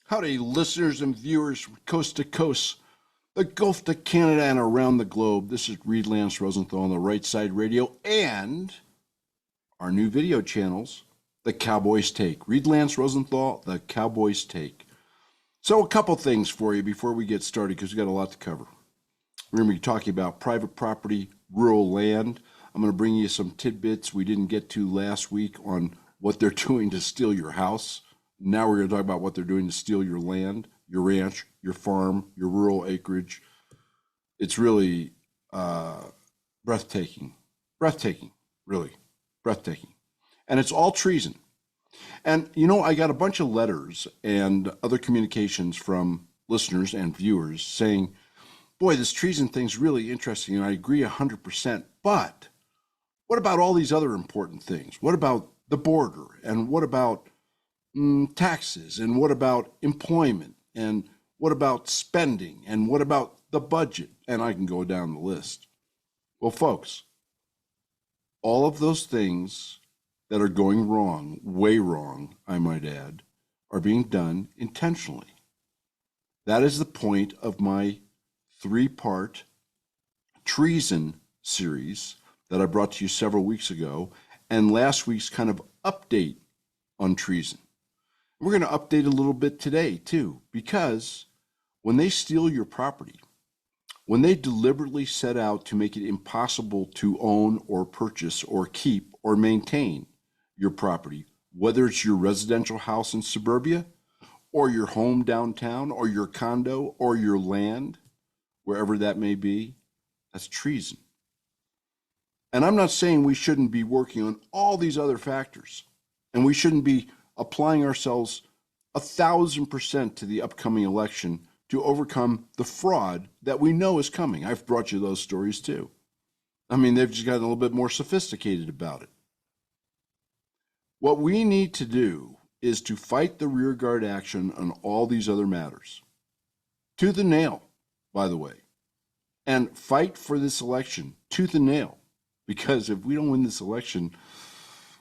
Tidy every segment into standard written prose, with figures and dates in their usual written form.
Howdy, listeners and viewers from coast to coast, the Gulf to Canada, and around the globe. This is Reid Lance Rosenthal on the Right Side Radio and our new video channels, The Cowboys Take. Reid Lance Rosenthal, The Cowboys Take. So a couple things for you before we get started, because we've got a lot to cover. We're going to be talking about private property, rural land. I'm going to bring you some tidbits we didn't get to last week on what they're doing to steal your house. Now we're going to talk about what they're doing to steal your land, your ranch, your farm, your rural acreage. It's really breathtaking, really breathtaking. And it's all treason. And, you know, I got a bunch of letters and other communications from listeners and viewers saying, boy, this treason thing's really interesting, and I agree 100%. But what about all these other important things? What about the border? And what about taxes? And what about employment? And what about spending? And what about the budget? And I can go down the list. Well, folks, all of those things that are going wrong, way wrong, I might add, are being done intentionally. That is the point of my three-part treason series that I brought to you several weeks ago, and last week's kind of update on treason. We're going to update a little bit today, too, because when they steal your property, when they deliberately set out to make it impossible to own or purchase or keep or maintain your property, whether it's your residential house in suburbia or your home downtown or your condo or your land, wherever that may be, that's treason. And I'm not saying we shouldn't be working on all these other factors, and we shouldn't be applying ourselves 1,000% to the upcoming election to overcome the fraud that we know is coming. I've brought you those stories too. I mean, they've just gotten a little bit more sophisticated about it. What we need to do is to fight the rearguard action on all these other matters. To the nail, by the way. And fight for this election to the nail. Because if we don't win this election,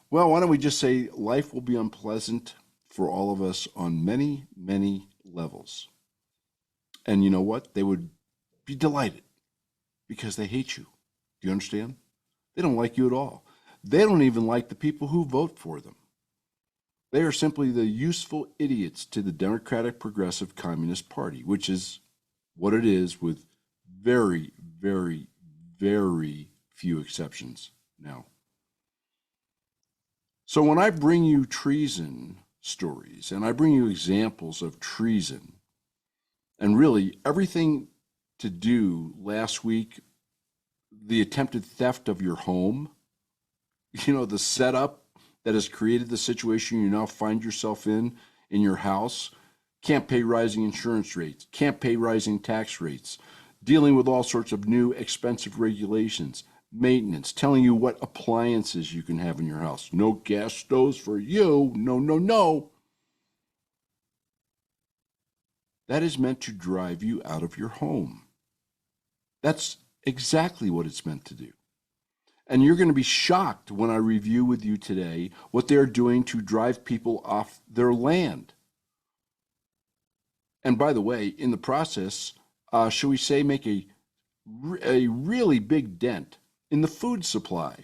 well, why don't we just say life will be unpleasant for all of us on many, many levels. And you know what? They would be delighted because they hate you. Do you understand? They don't like you at all. They don't even like the people who vote for them. They are simply the useful idiots to the Democratic Progressive Communist Party, which is what it is with very, very, very few exceptions now. So when I bring you treason stories and I bring you examples of treason, and really everything to do last week, the attempted theft of your home, you know, the setup that has created the situation you now find yourself in your house, can't pay rising insurance rates, can't pay rising tax rates, dealing with all sorts of new expensive regulations, maintenance, telling you what appliances you can have in your house. No gas stoves for you. No, no, no. That is meant to drive you out of your home. That's exactly what it's meant to do. And you're going to be shocked when I review with you today what they're doing to drive people off their land. And by the way, in the process, shall we say, make a really big dent in the food supply.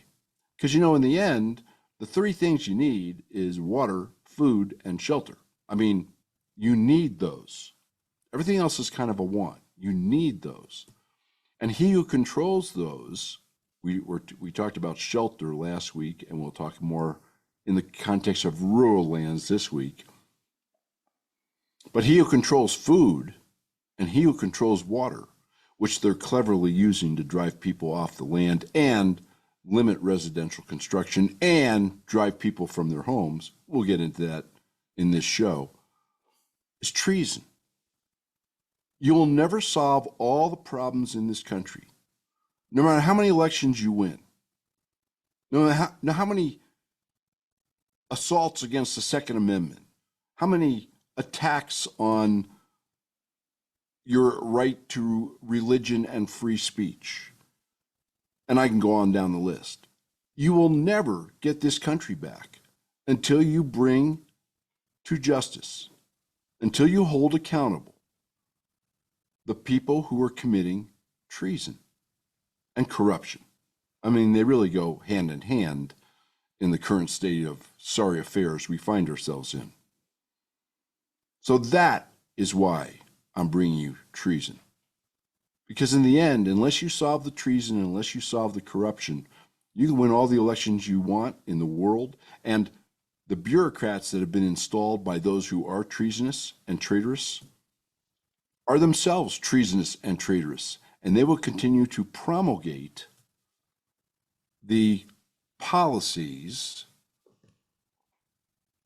Because, you know, in the end, the three things you need is water, food, and shelter. I mean, you need those. Everything else is kind of a want. You need those. And he who controls those, we talked about shelter last week, and we'll talk more in the context of rural lands this week. But he who controls food and he who controls water, which they're cleverly using to drive people off the land and limit residential construction and drive people from their homes, we'll get into that in this show, is treason. You will never solve all the problems in this country, no matter how many elections you win, no matter how many assaults against the Second Amendment, how many attacks on your right to religion and free speech, and I can go on down the list. You will never get this country back until you bring to justice until you hold accountable the people who are committing treason and corruption. I mean, they really go hand in hand in the current state of sorry affairs we find ourselves in. So that is why I'm bringing you treason. Because in the end, unless you solve the treason, unless you solve the corruption, you can win all the elections you want in the world, and the bureaucrats that have been installed by those who are treasonous and traitorous are themselves treasonous and traitorous, and they will continue to promulgate the policies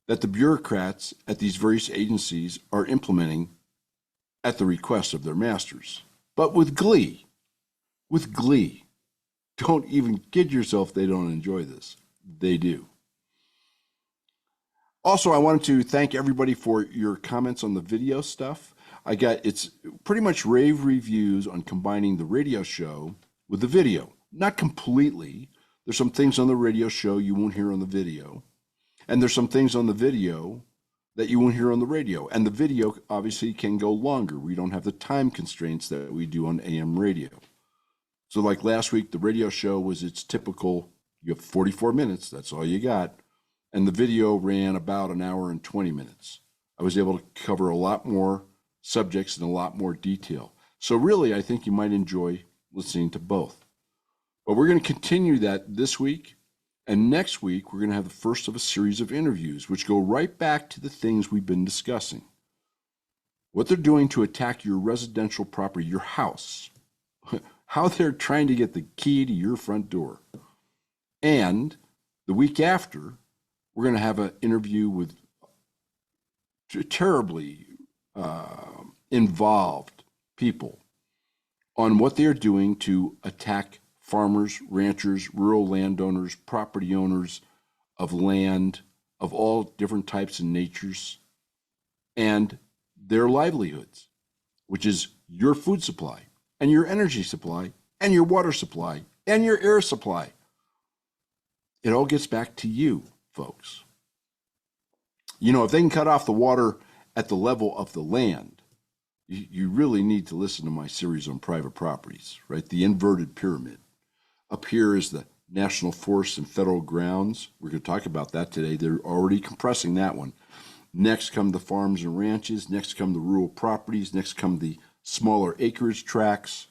that the bureaucrats at these various agencies are implementing at the request of their masters. But with glee. With glee. Don't even kid yourself they don't enjoy this. They do. Also, I wanted to thank everybody for your comments on the video stuff. It's pretty much rave reviews on combining the radio show with the video. Not completely. There's some things on the radio show you won't hear on the video. And there's some things on the video that you won't hear on the radio. And the video obviously can go longer. We don't have the time constraints that we do on AM radio. So like last week, the radio show was its typical, you have 44 minutes, that's all you got. And the video ran about an hour and 20 minutes. I was able to cover a lot more subjects in a lot more detail. So really, I think you might enjoy listening to both. But we're going to continue that this week. And next week, we're going to have the first of a series of interviews, which go right back to the things we've been discussing. What they're doing to attack your residential property, your house. How they're trying to get the key to your front door. And the week after, we're going to have an interview with terribly involved people on what they're doing to attack farmers, ranchers, rural landowners, property owners of land of all different types and natures, and their livelihoods, which is your food supply and your energy supply and your water supply and your air supply. It all gets back to you, folks. You know, if they can cut off the water at the level of the land, you really need to listen to my series on private properties, right? The inverted pyramid. Up here is the national forests and federal grounds. We're going to talk about that today. They're already compressing that one. Next come the farms and ranches. Next come the rural properties. Next come the smaller acreage tracts.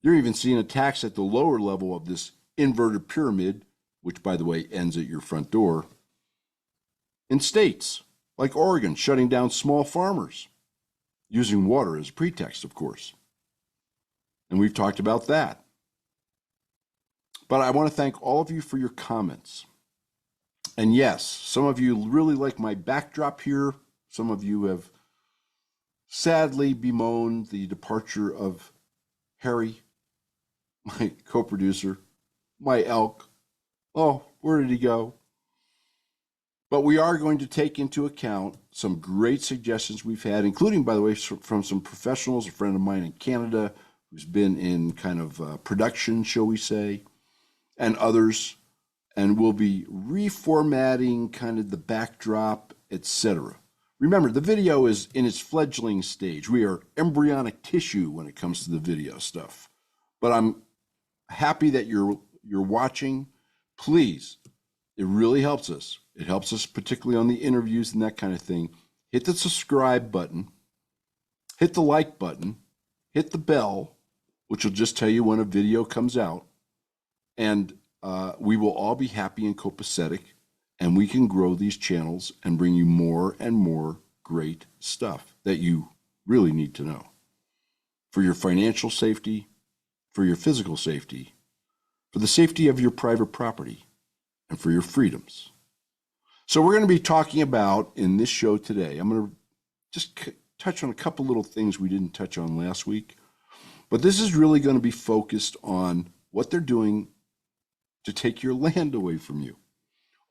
You're even seeing attacks at the lower level of this inverted pyramid, which, by the way, ends at your front door, in states like Oregon, shutting down small farmers, using water as a pretext, of course. And we've talked about that. But I want to thank all of you for your comments. And yes, some of you really like my backdrop here. Some of you have sadly bemoaned the departure of Harry, my co-producer, my elk. Oh, where did he go? But we are going to take into account some great suggestions we've had, including, by the way, from some professionals, a friend of mine in Canada who's been in kind of production, shall we say, and others, and we'll be reformatting kind of the backdrop, etc. Remember, the video is in its fledgling stage. We are embryonic tissue when it comes to the video stuff. But I'm happy that you're watching. Please, it really helps us. It helps us particularly on the interviews and that kind of thing. Hit the subscribe button, hit the like button, hit the bell, which will just tell you when a video comes out. And we will all be happy and copacetic, and we can grow these channels and bring you more and more great stuff that you really need to know for your financial safety, for your physical safety, for the safety of your private property, and for your freedoms. So we're going to be talking about, in this show today, I'm going to just touch on a couple little things we didn't touch on last week, but this is really going to be focused on what they're doing to take your land away from you.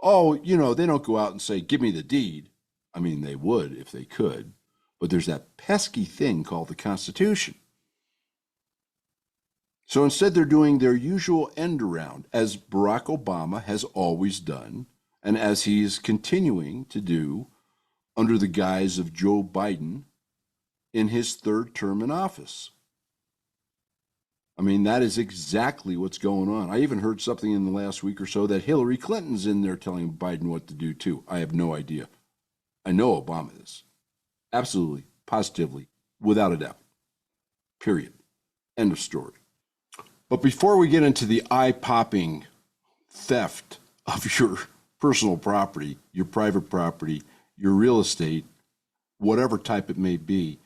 Oh, you know, they don't go out and say, give me the deed. I mean, they would if they could, but there's that pesky thing called the Constitution. So instead, they're doing their usual end around, as Barack Obama has always done, and as he's continuing to do under the guise of Joe Biden in his third term in office. I mean, that is exactly what's going on. I even heard something in the last week or so that Hillary Clinton's in there telling Biden what to do too. I have no idea. I know Obama is. Absolutely, positively, without a doubt. Period. End of story. But before we get into the eye-popping theft of your personal property, your private property, your real estate, whatever type it may be,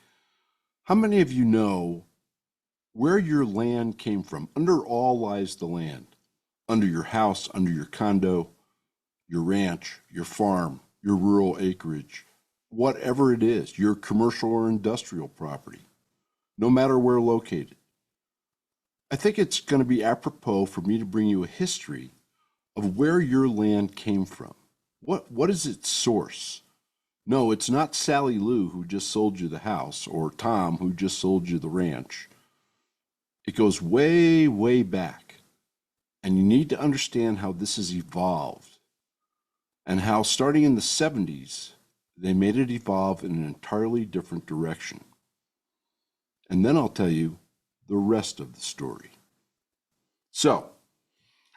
how many of you know where your land came from? Under all lies the land. Under your house, under your condo, your ranch, your farm, your rural acreage, whatever it is, your commercial or industrial property, no matter where located. I think it's going to be apropos for me to bring you a history of where your land came from. What is its source? No, it's not Sally Lou who just sold you the house or Tom who just sold you the ranch. It goes way, way back. And you need to understand how this has evolved and how starting in the 70s, they made it evolve in an entirely different direction. And then I'll tell you the rest of the story. So,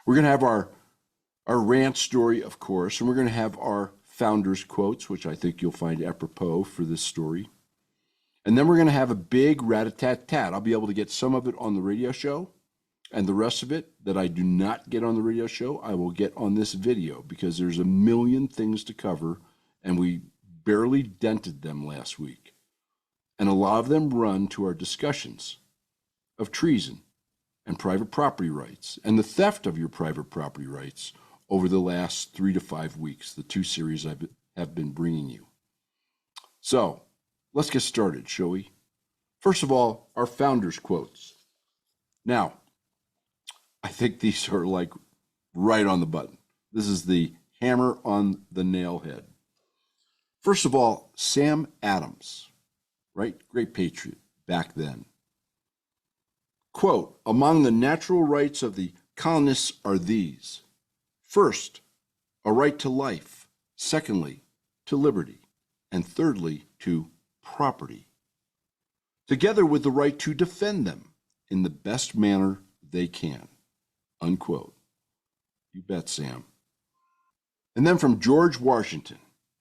we're going to have our ranch story, of course, and we're going to have our founders' quotes, which I think you'll find apropos for this story. And then we're going to have a big rat-a-tat-tat. I'll be able to get some of it on the radio show, and the rest of it that I do not get on the radio show, I will get on this video because there's a million things to cover, and we barely dented them last week. And a lot of them run to our discussions of treason and private property rights and the theft of your private property rights over the last 3 to 5 weeks, the 2 series I have been bringing you. So, let's get started, shall we? First of all, our founders' quotes. Now, I think these are like right on the button. This is the hammer on the nail head. First of all, Sam Adams, right? Great patriot back then. Quote, among the natural rights of the colonists are these. First, a right to life. Secondly, to liberty. And thirdly, to property, together with the right to defend them in the best manner they can. Unquote. You bet, Sam. And then from George Washington,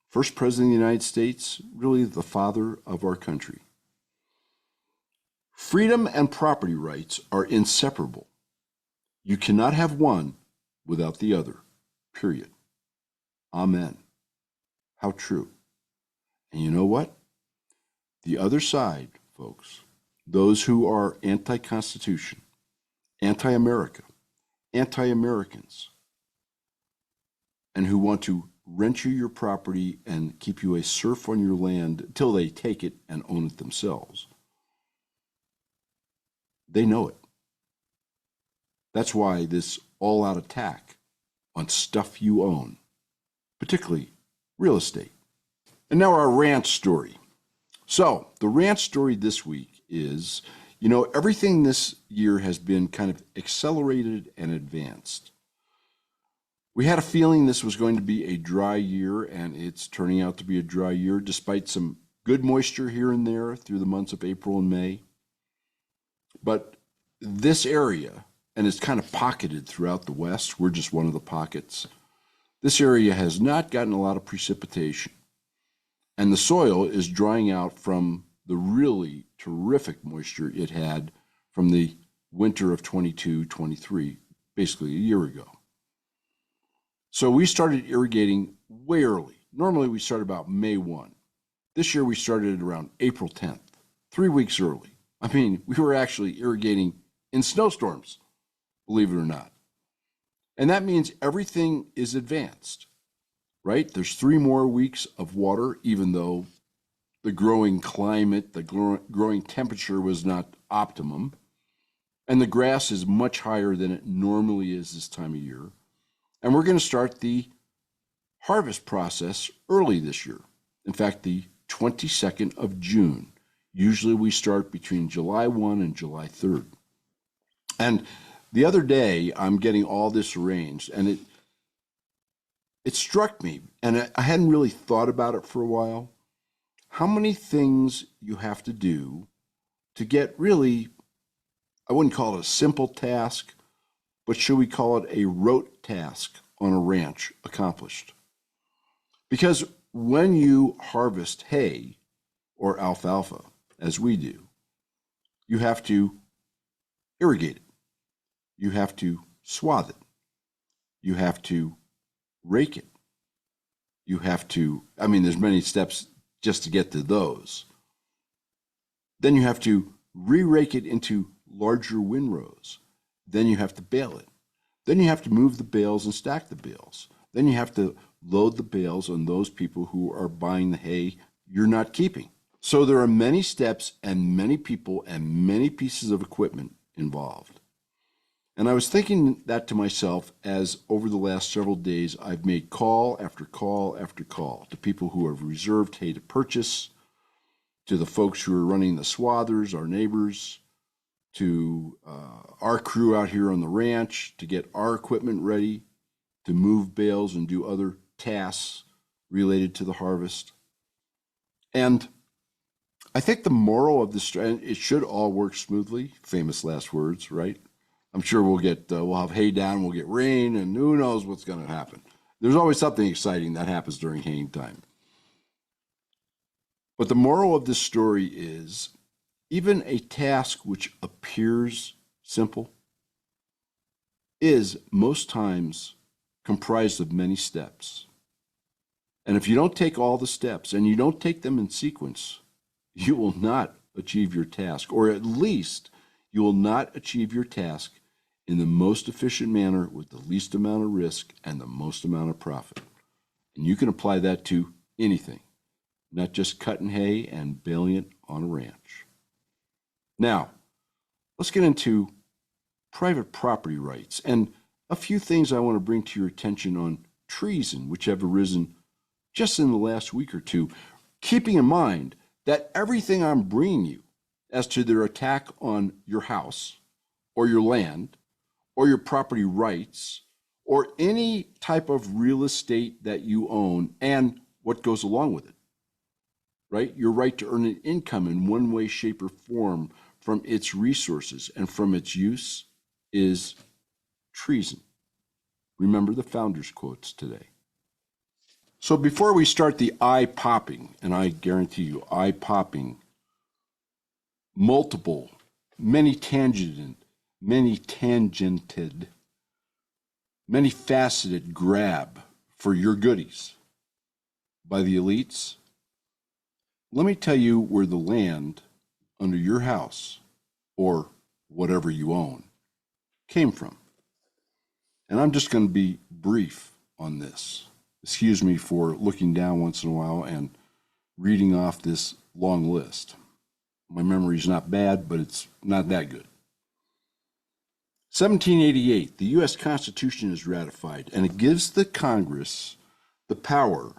first president of the United States, really the father of our country. Freedom and property rights are inseparable. You cannot have one without the other, period. Amen. How true. And you know what? The other side, folks, those who are anti-Constitution, anti-America, anti-Americans, and who want to rent you your property and keep you a serf on your land until they take it and own it themselves, they know it. That's why this all-out attack on stuff you own, particularly real estate. And now our ranch story. So the ranch story this week is, everything this year has been kind of accelerated and advanced. We had a feeling this was going to be a dry year, and it's turning out to be a dry year, despite some good moisture here and there through the months of April and May. But this area, and it's kind of pocketed throughout the West, we're just one of the pockets. This area has not gotten a lot of precipitation. And the soil is drying out from the really terrific moisture it had from the winter of 22-23, basically a year ago. So we started irrigating way early. Normally we start about May 1. This year we started around April 10th, 3 weeks early. I mean, we were actually irrigating in snowstorms, believe it or not. And that means everything is advanced. Right? There's 3 more weeks of water, even though the growing climate, the growing temperature was not optimum. And the grass is much higher than it normally is this time of year. And we're going to start the harvest process early this year. In fact, the 22nd of June. Usually we start between July 1 and July 3rd. And the other day, I'm getting all this arranged, and it struck me, and I hadn't really thought about it for a while, how many things you have to do to get really, I wouldn't call it a simple task, but should we call it a rote task on a ranch accomplished? Because when you harvest hay or alfalfa, as we do, you have to irrigate it. You have to swathe it. You have to rake it. You have to, there's many steps just to get to those. Then you have to re-rake it into larger windrows. Then you have to bale it. Then you have to move the bales and stack the bales. Then you have to load the bales on those people who are buying the hay you're not keeping. So there are many steps and many people and many pieces of equipment involved. And I was thinking that to myself as over the last several days I've made call after call after call to people who have reserved hay to purchase, to the folks who are running the swathers, our neighbors, to our crew out here on the ranch to get our equipment ready to move bales and do other tasks related to the harvest. And I think the moral of this, it should all work smoothly, famous last words, right? I'm sure we'll have hay down, we'll get rain, and who knows what's going to happen. There's always something exciting that happens during haying time. But the moral of this story is, even a task which appears simple is most times comprised of many steps. And if you don't take all the steps and you don't take them in sequence, you will not achieve your task, or at least you will not achieve your task in the most efficient manner with the least amount of risk and the most amount of profit. And you can apply that to anything, not just cutting hay and baling it on a ranch. Now, let's get into private property rights and a few things I want to bring to your attention on treason, which have arisen just in the last week or two, keeping in mind that everything I'm bringing you as to their attack on your house or your land or your property rights or any type of real estate that you own and what goes along with it, right? Your right to earn an income in one way, shape, or form from its resources and from its use is treason. Remember the founders' quotes today. So before we start the eye-popping, and I guarantee you eye-popping, multiple, many tangented, many faceted grab for your goodies by the elites, let me tell you where the land under your house or whatever you own came from. And I'm just going to be brief on this. Excuse me for looking down once in a while and reading off this long list. My memory's not bad, but it's not that good. 1788, the U.S. Constitution is ratified, and it gives the Congress the power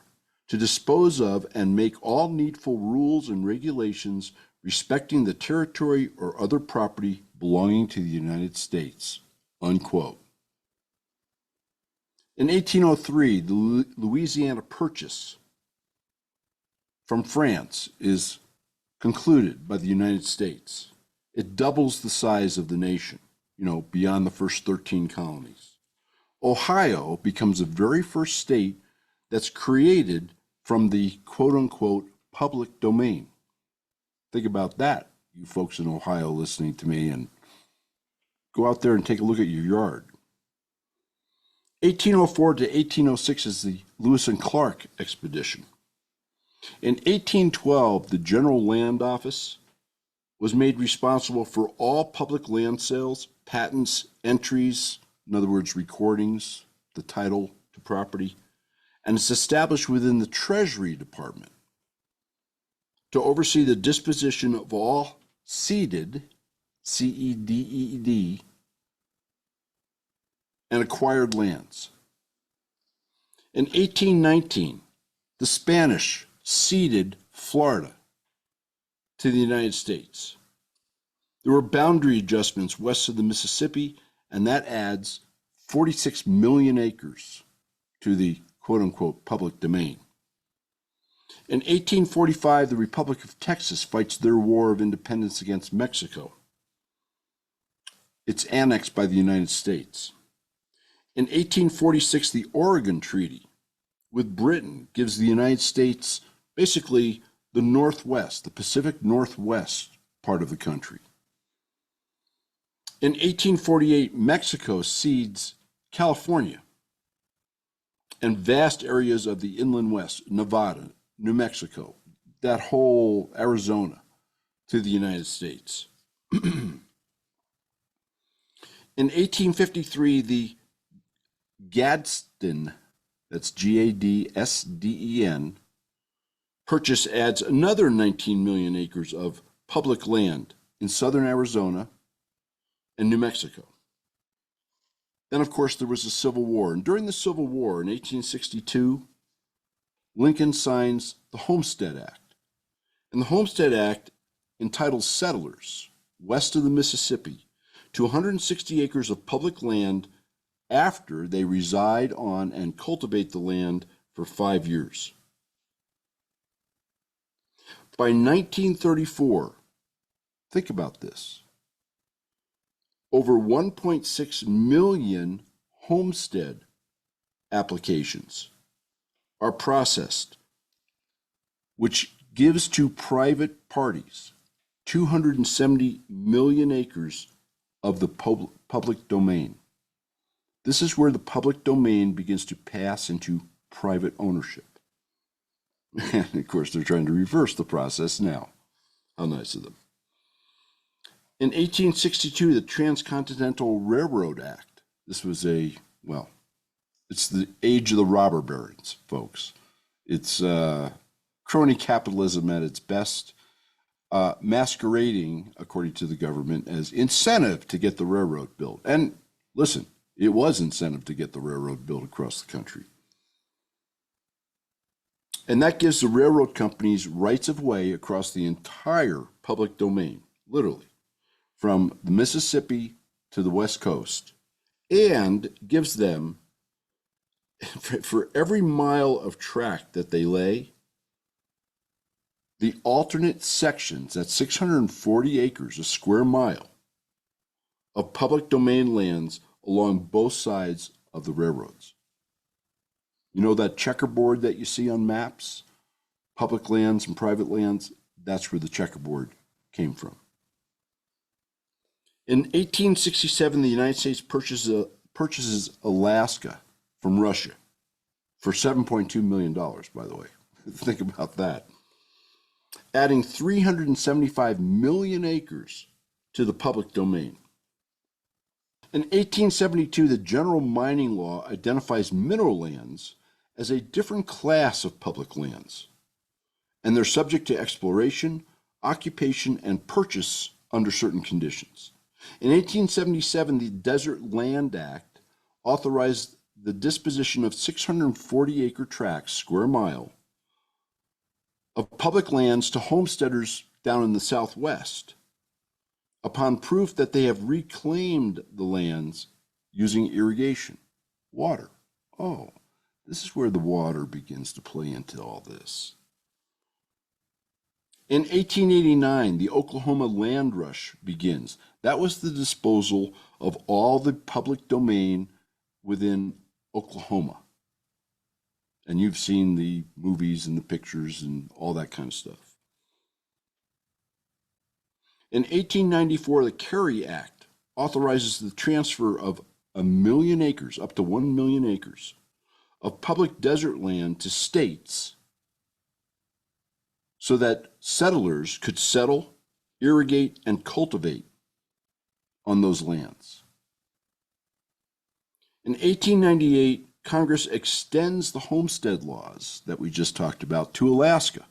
to dispose of and make all needful rules and regulations respecting the territory or other property belonging to the United States, unquote. In 1803, the Louisiana Purchase from France is concluded by the United States. It doubles the size of the nation, beyond the first 13 colonies. Ohio becomes the very first state that's created from the quote-unquote public domain. Think about that, you folks in Ohio listening to me, and go out there and take a look at your yard. 1804 to 1806 is the Lewis and Clark expedition. In 1812, the General Land Office was made responsible for all public land sales, patents, entries, in other words, recordings, the title to property, and it's established within the Treasury Department to oversee the disposition of all ceded, C-E-D-E-D, and acquired lands. In 1819, the Spanish ceded Florida to the United States. There were boundary adjustments west of the Mississippi, and that adds 46 million acres to the quote-unquote public domain. In 1845, the Republic of Texas fights their war of independence against Mexico. It's annexed by the United States. In 1846, the Oregon Treaty with Britain gives the United States basically the Northwest, the Pacific Northwest part of the country. In 1848, Mexico cedes California and vast areas of the inland west, Nevada, New Mexico, that whole Arizona, to the United States. In 1853, the Gadsden, that's Gadsden, purchase adds another 19 million acres of public land in southern Arizona and New Mexico. Then, of course, there was the Civil War. And during the Civil War in 1862, Lincoln signs the Homestead Act. And the Homestead Act entitles settlers west of the Mississippi to 160 acres of public land after they reside on and cultivate the land for 5 years. By 1934, think about this, over 1.6 million homestead applications are processed, which gives to private parties 270 million acres of the public domain. This is where the public domain begins to pass into private ownership. And of course, they're trying to reverse the process now. How nice of them. In 1862, the Transcontinental Railroad Act. This was it's the age of the robber barons, folks. It's crony capitalism at its best, masquerading, according to the government, as incentive to get the railroad built. And listen, it was incentive to get the railroad built across the country. And that gives the railroad companies rights of way across the entire public domain, literally, from the Mississippi to the West Coast, and gives them, for every mile of track that they lay, the alternate sections, that's 640 acres, a square mile, of public domain lands along both sides of the railroads. You know that checkerboard that you see on maps? Public lands and private lands? That's where the checkerboard came from. In 1867, the United States purchases Alaska from Russia for $7.2 million, by the way. Think about that. Adding 375 million acres to the public domain. In 1872, the General Mining Law identifies mineral lands as a different class of public lands, and they're subject to exploration, occupation, and purchase under certain conditions. In 1877, the Desert Land Act authorized the disposition of 640-acre tracts, square mile, of public lands to homesteaders down in the Southwest, upon proof that they have reclaimed the lands using irrigation, water. Oh, this is where the water begins to play into all this. In 1889, the Oklahoma land rush begins. That was the disposal of all the public domain within Oklahoma. And you've seen the movies and the pictures and all that kind of stuff. In 1894, the Carey Act authorizes the transfer of 1 million acres, up to 1 million acres, of public desert land to states so that settlers could settle, irrigate, and cultivate on those lands. In 1898, Congress extends the homestead laws that we just talked about to Alaska.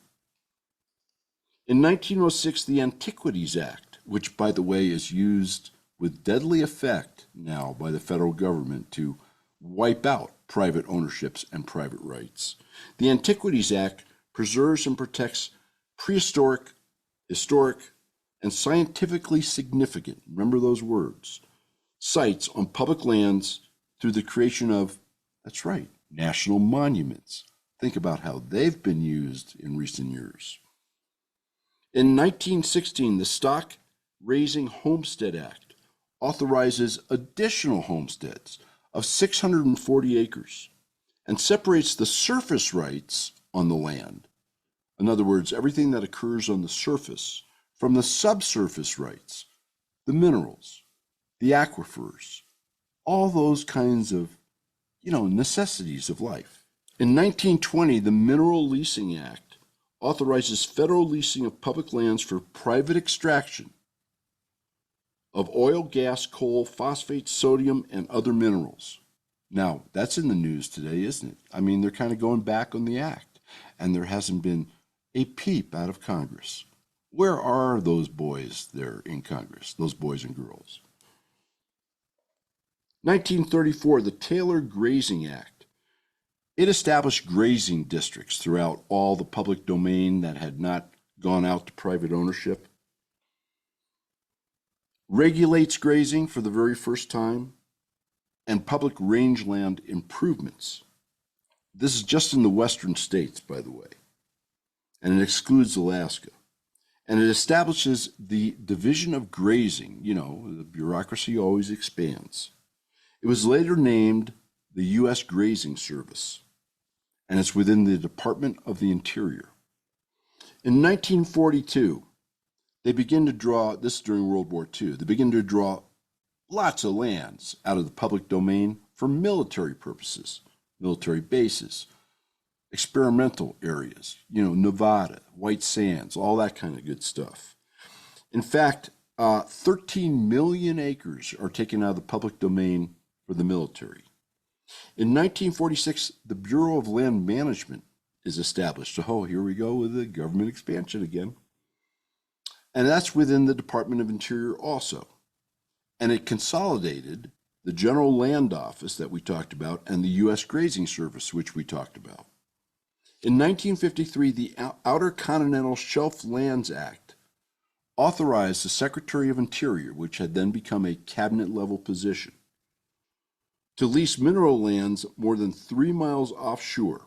In 1906, the Antiquities Act, which, by the way, is used with deadly effect now by the federal government to wipe out private ownerships and private rights. The Antiquities Act preserves and protects prehistoric, historic, and scientifically significant, remember those words, sites on public lands through the creation of, that's right, national monuments, Think about how they've been used in recent years. In 1916, the Stock Raising Homestead Act authorizes additional homesteads of 640 acres and separates the surface rights on the land, in other words, everything that occurs on the surface, from the subsurface rights, the minerals, the aquifers, all those kinds of, necessities of life. In 1920, the Mineral Leasing Act authorizes federal leasing of public lands for private extraction of oil, gas, coal, phosphate, sodium, and other minerals. Now, that's in the news today, isn't it? I mean, they're kind of going back on the act, and there hasn't been a peep out of Congress. Where are those boys there in Congress, those boys and girls? 1934, the Taylor Grazing Act. It established grazing districts throughout all the public domain that had not gone out to private ownership. Regulates grazing for the very first time, and public rangeland improvements. This is just in the western states, by the way, and it excludes Alaska. And it establishes the Division of Grazing. The bureaucracy always expands. It was later named the U.S. Grazing Service, and it's within the Department of the Interior. In 1942, they begin to draw, this is during World War II, they begin to draw lots of lands out of the public domain for military purposes, military bases, experimental areas, Nevada, White Sands, all that kind of good stuff. In fact, 13 million acres are taken out of the public domain for the military. In 1946, the Bureau of Land Management is established. Oh, here we go with the government expansion again. And that's within the Department of Interior also. And it consolidated the General Land Office that we talked about and the U.S. Grazing Service, which we talked about. In 1953, the Outer Continental Shelf Lands Act authorized the Secretary of Interior, which had then become a cabinet-level position, to lease mineral lands more than 3 miles offshore.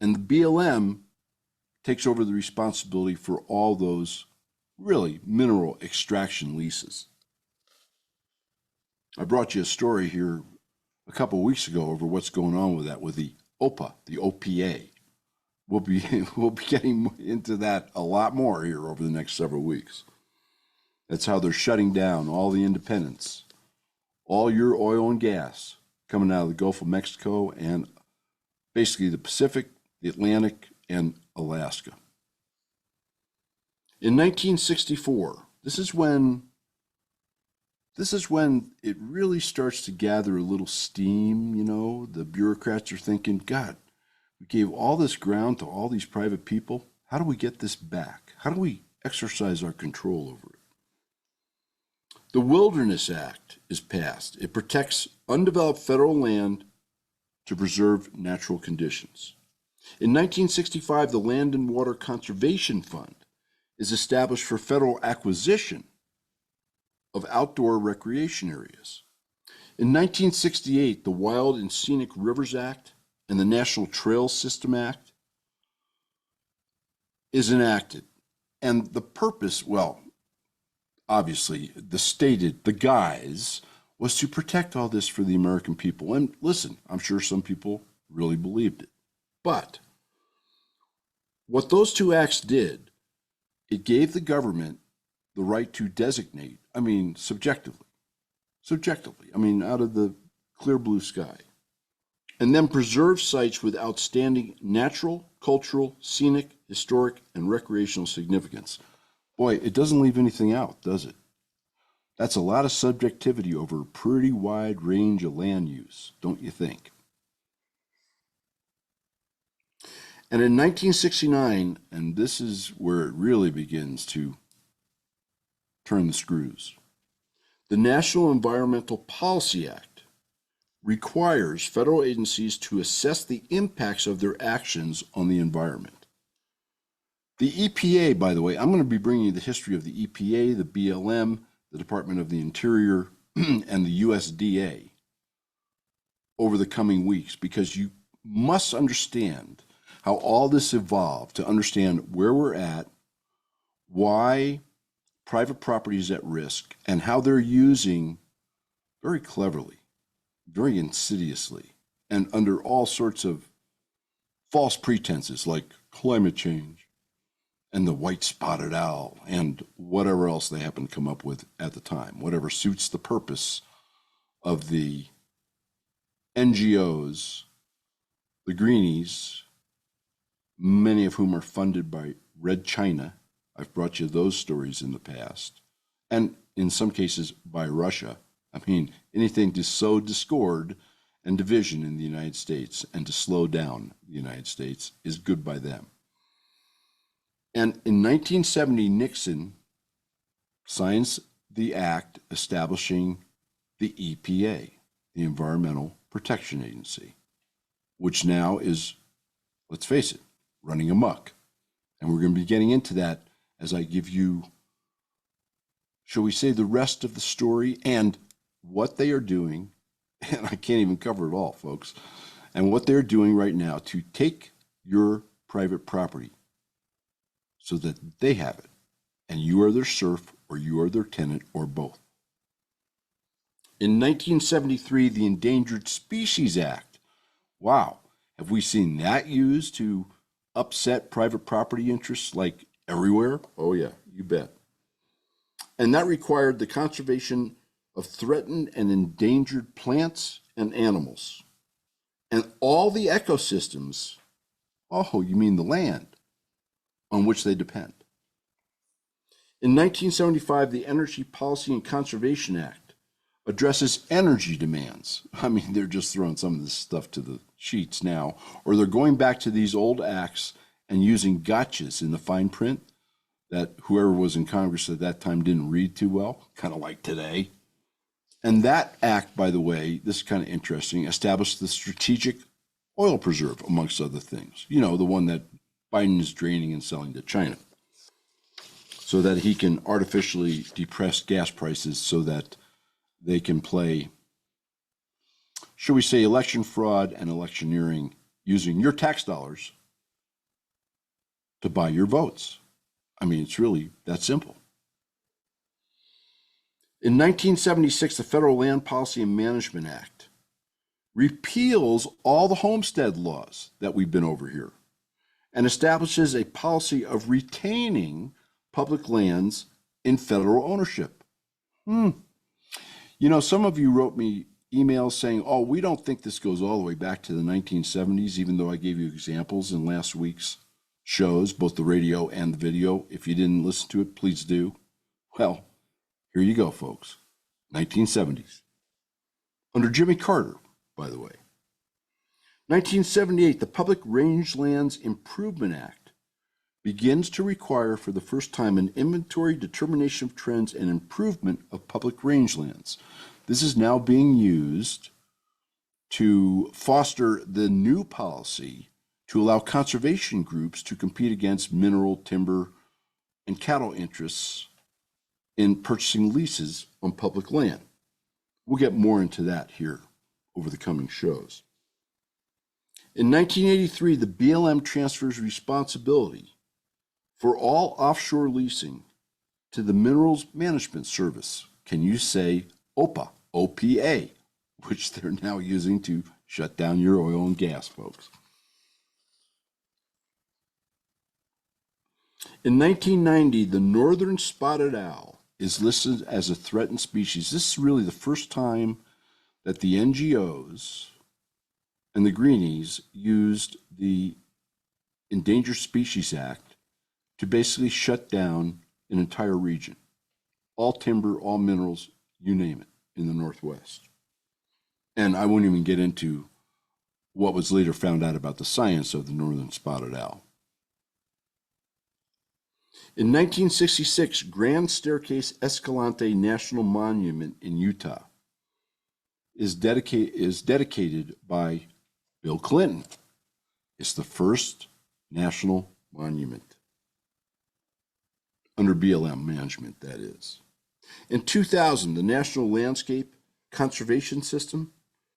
And the BLM takes over the responsibility for all those really mineral extraction leases. I brought you a story here a couple of weeks ago over what's going on with that, with the OPA, the OPA. We'll be getting into that a lot more here over the next several weeks. That's how they're shutting down all the independents, all your oil and gas coming out of the Gulf of Mexico and basically the Pacific, the Atlantic, and Alaska. In 1964, this is when it really starts to gather a little steam. The bureaucrats are thinking, God, we gave all this ground to all these private people. How do we get this back? How do we exercise our control over it? The Wilderness Act is passed. It protects undeveloped federal land to preserve natural conditions. In 1965, the Land and Water Conservation Fund is established for federal acquisition of outdoor recreation areas. In 1968, the Wild and Scenic Rivers Act and the National Trail System Act is enacted. And the purpose, obviously, the guise was to protect all this for the American people. And listen, I'm sure some people really believed it. But what those two acts did, it gave the government the right to designate, subjectively, out of the clear blue sky, and then preserve sites with outstanding natural, cultural, scenic, historic, and recreational significance. Boy, it doesn't leave anything out, does it? That's a lot of subjectivity over a pretty wide range of land use, don't you think? And in 1969, and this is where it really begins to turn the screws, the National Environmental Policy Act requires federal agencies to assess the impacts of their actions on the environment. The EPA, by the way, I'm going to be bringing you the history of the EPA, the BLM, the Department of the Interior, and the USDA over the coming weeks, because must understand how all this evolved to understand where we're at, why private property is at risk, and how they're using very cleverly, very insidiously, and under all sorts of false pretenses like climate change and the white spotted owl and whatever else they happen to come up with at the time, whatever suits the purpose of the NGOs, the greenies, many of whom are funded by Red China. I've brought you those stories in the past. And in some cases by Russia. I mean, anything to sow discord and division in the United States and to slow down the United States is good by them. And in 1970, Nixon signs the act establishing the EPA, the Environmental Protection Agency, which now is, let's face it, running amok. And we're going to be getting into that as I give you, shall we say, the rest of the story and what they are doing. And I can't even cover it all, folks. And what they're doing right now to take your private property so that they have it. And you are their serf, or you are their tenant, or both. In 1973, the Endangered Species Act. Wow, have we seen that used to upset private property interests like everywhere? Oh yeah, you bet. And that required the conservation of threatened and endangered plants and animals. And all the ecosystems, oh, you mean the land, on which they depend. In 1975, the Energy Policy and Conservation Act addresses energy demands. I mean, they're just throwing some of this stuff to the sheets now, or they're going back to these old acts and using gotchas in the fine print that whoever was in Congress at that time didn't read too well, kind of like today. And that act, by the way, this is kind of interesting, established the Strategic Oil Preserve, amongst other things. You know, the one that Biden is draining and selling to China so that he can artificially depress gas prices so that they can play, shall we say, election fraud and electioneering using your tax dollars to buy your votes. I mean, it's really that simple. In 1976, the Federal Land Policy and Management Act repeals all the homestead laws that we've been over here and establishes a policy of retaining public lands in federal ownership. You know, some of you wrote me emails saying, oh, we don't think this goes all the way back to the 1970s, even though I gave you examples in last week's shows, both the radio and the video. If you didn't listen to it, please do. Well, here you go, folks. 1970s. Under Jimmy Carter, by the way. 1978, the Public Rangelands Improvement Act begins to require for the first time an inventory, determination of trends, and improvement of public rangelands. This is now being used to foster the new policy to allow conservation groups to compete against mineral, timber, and cattle interests in purchasing leases on public land. We'll get more into that here over the coming shows. In 1983, the BLM transfers responsibility for all offshore leasing to the Minerals Management Service. Can you say OPA, OPA, which they're now using to shut down your oil and gas, folks. In 1990, the northern spotted owl is listed as a threatened species. This is really the first time that the NGOs and the greenies used the Endangered Species Act to basically shut down an entire region. All timber, all minerals, you name it, in the Northwest. And I won't even get into what was later found out about the science of the northern spotted owl. In 1966, Grand Staircase Escalante National Monument in Utah is dedicated by Bill Clinton. It's the first national monument under BLM management, that is. In 2000, the National Landscape Conservation System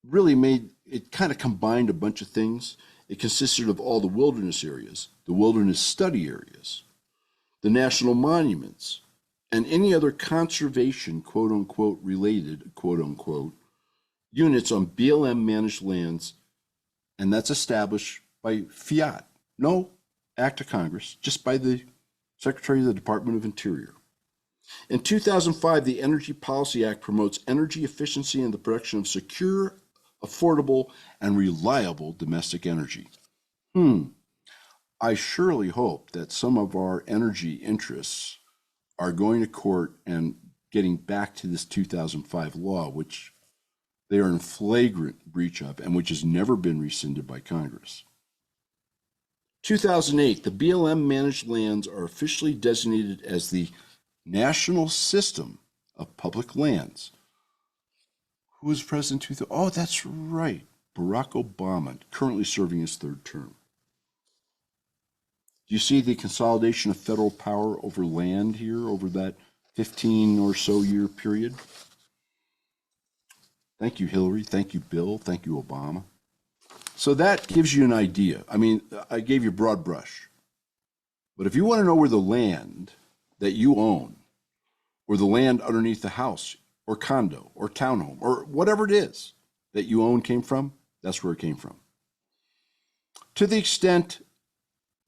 really made it kind of combined a bunch of things. It consisted of all the wilderness areas, the wilderness study areas, the national monuments, and any other conservation, quote unquote, related, quote unquote, units on BLM managed lands, and that's established by fiat. No act of Congress, just by the Secretary of the Department of Interior. In 2005, the Energy Policy Act promotes energy efficiency and the production of secure, affordable, and reliable domestic energy. I surely hope that some of our energy interests are going to court and getting back to this 2005 law, which they are in flagrant breach of and which has never been rescinded by Congress. 2008, the BLM managed lands are officially designated as the National System of Public Lands. Who was president? Oh, that's right, Barack Obama, currently serving his third term. Do you see the consolidation of federal power over land here over that 15 or so year period? Thank you, Hillary. Thank you, Bill. Thank you, Obama. So that gives you an idea. I mean, I gave you a broad brush. But if you want to know where the land that you own, or the land underneath the house, or condo, or townhome, or whatever it is that you own came from, that's where it came from. To the extent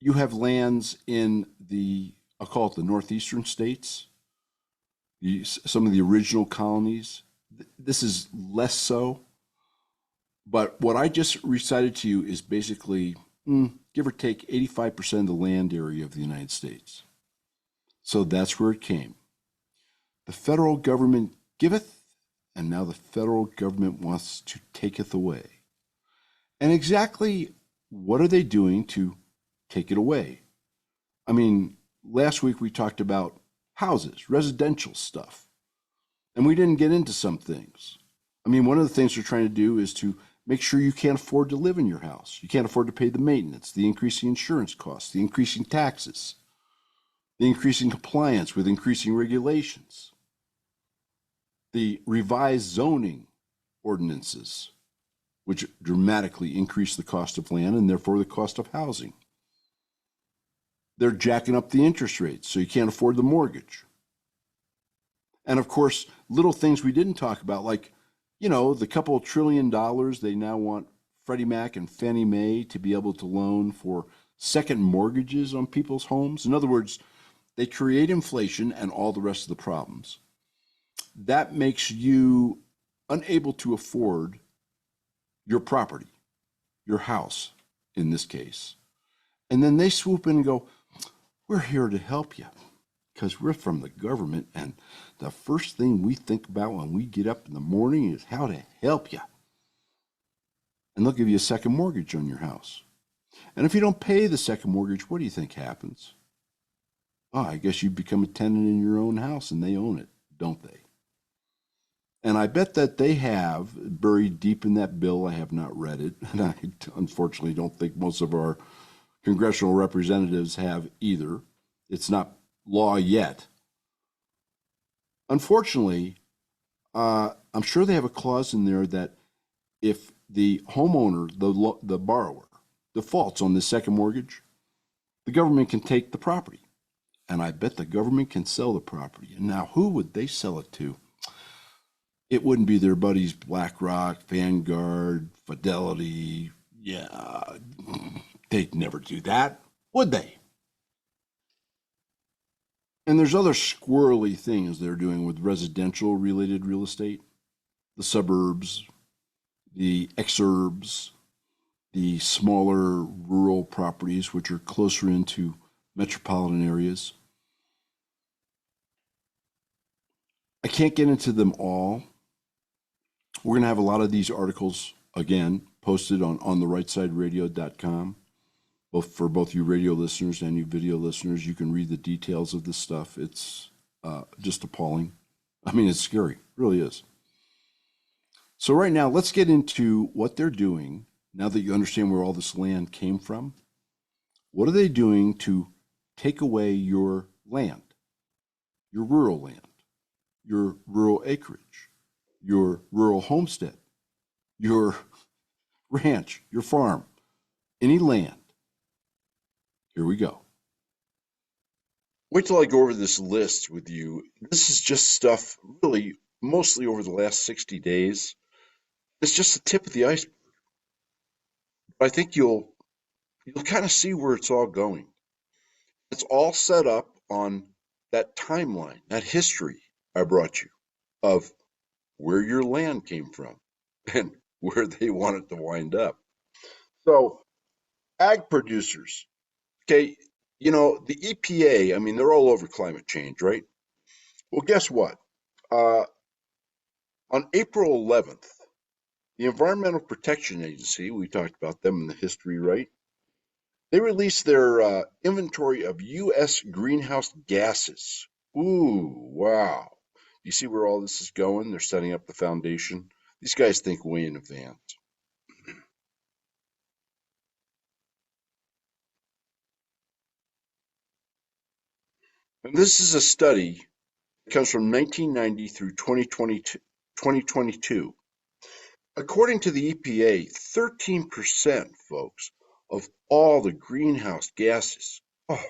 you have lands in the, I'll call it the northeastern states, some of the original colonies, this is less so. But what I just recited to you is basically, give or take, 85% of the land area of the United States. So that's where it came. The federal government giveth, and now the federal government wants to taketh away. And exactly what are they doing to take it away? I mean, last week we talked about houses, residential stuff, and we didn't get into some things. I mean, one of the things they're trying to do is to make sure you can't afford to live in your house. You can't afford to pay the maintenance, the increasing insurance costs, the increasing taxes, the increasing compliance with increasing regulations, the revised zoning ordinances, which dramatically increase the cost of land and therefore the cost of housing. They're jacking up the interest rates so you can't afford the mortgage. And of course, little things we didn't talk about, like, you know, the couple of $1 trillion they now want Freddie Mac and Fannie Mae to be able to loan for second mortgages on people's homes. In other words, they create inflation and all the rest of the problems. That makes you unable to afford your property, your house in this case. And then they swoop in and go, we're here to help you because we're from the government, and the first thing we think about when we get up in the morning is how to help you. And they'll give you a second mortgage on your house. And if you don't pay the second mortgage, what do you think happens? Oh, I guess you become a tenant in your own house and they own it, don't they? And I bet that they have, buried deep in that bill, I have not read it, and I unfortunately don't think most of our congressional representatives have either. It's not law yet. Unfortunately, I'm sure they have a clause in there that if the homeowner, the borrower, defaults on the second mortgage, the government can take the property. And I bet the government can sell the property. And now who would they sell it to? It wouldn't be their buddies BlackRock, Vanguard, Fidelity. Yeah, they'd never do that, would they? And there's other squirrely things they're doing with residential related real estate, the suburbs, the exurbs, the smaller rural properties, which are closer into metropolitan areas. I can't get into them all. We're going to have a lot of these articles, again, posted on ontherightsideradio.com. For both you radio listeners and you video listeners, you can read the details of this stuff. It's just appalling. I mean, it's scary. It really is. So right now, let's get into what they're doing now that you understand where all this land came from. What are they doing to take away your land, your rural land, your rural acreage, your rural homestead? your ranch, your farm, any land. Here we go. Wait till I go over this list with you. This is just stuff really mostly over the last 60 days. It's just the tip of the iceberg. But I think you'll kind of see where it's all going. It's all set up on that timeline, that history I brought you of where your land came from and where they want it to wind up. So, ag producers, okay, the EPA, I mean, they're all over climate change, right? Well, guess what? Uh, on April 11th, the Environmental Protection Agency, we talked about them in the history, right? They released their inventory of U.S. greenhouse gases. Ooh, wow. You see where all this is going? They're setting up the foundation. These guys think way in advance. And this is a study that comes from 1990 through 2022. According to the EPA, 13%, folks, of all the greenhouse gases, oh,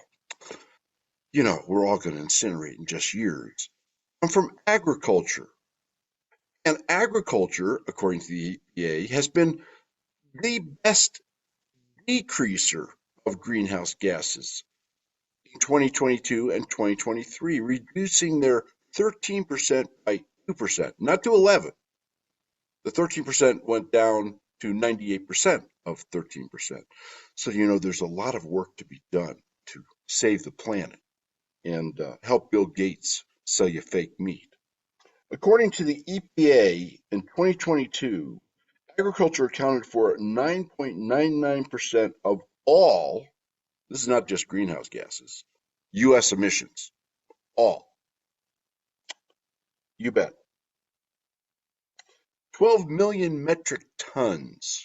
we're all going to incinerate in just years, come from agriculture. And agriculture, according to the EPA, has been the best decreaser of greenhouse gases in 2022 and 2023, reducing their 13% by 2%, not to 11. The 13% went down to 98% of 13%. So, there's a lot of work to be done to save the planet and help Bill Gates sell you fake meat. According to the EPA in 2022, agriculture accounted for 9.99% of all, this is not just greenhouse gases, U.S. emissions. All. You bet. 12 million metric tons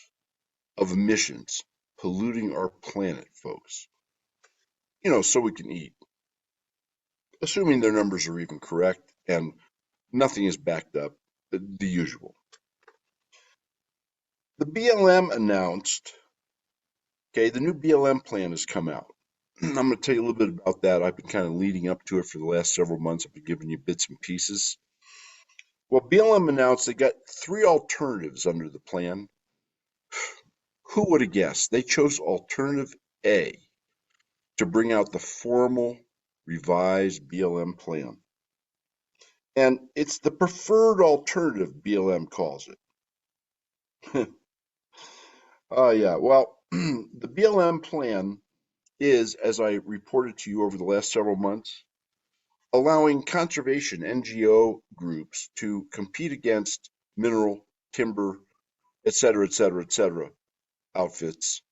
of emissions polluting our planet, folks. So we can eat. Assuming their numbers are even correct and nothing is backed up, the usual. The BLM announced, okay, the new BLM plan has come out. I'm going to tell you a little bit about that. I've been kind of leading up to it for the last several months. I've been giving you bits and pieces. Well, BLM announced they got 3 alternatives under the plan. Who would have guessed? They chose alternative A to bring out the formal revised BLM plan. And it's the preferred alternative, BLM calls it. Oh, yeah. Well, the BLM plan is, as I reported to you over the last several months, allowing conservation NGO groups to compete against mineral, timber, et cetera, et cetera, et cetera, outfits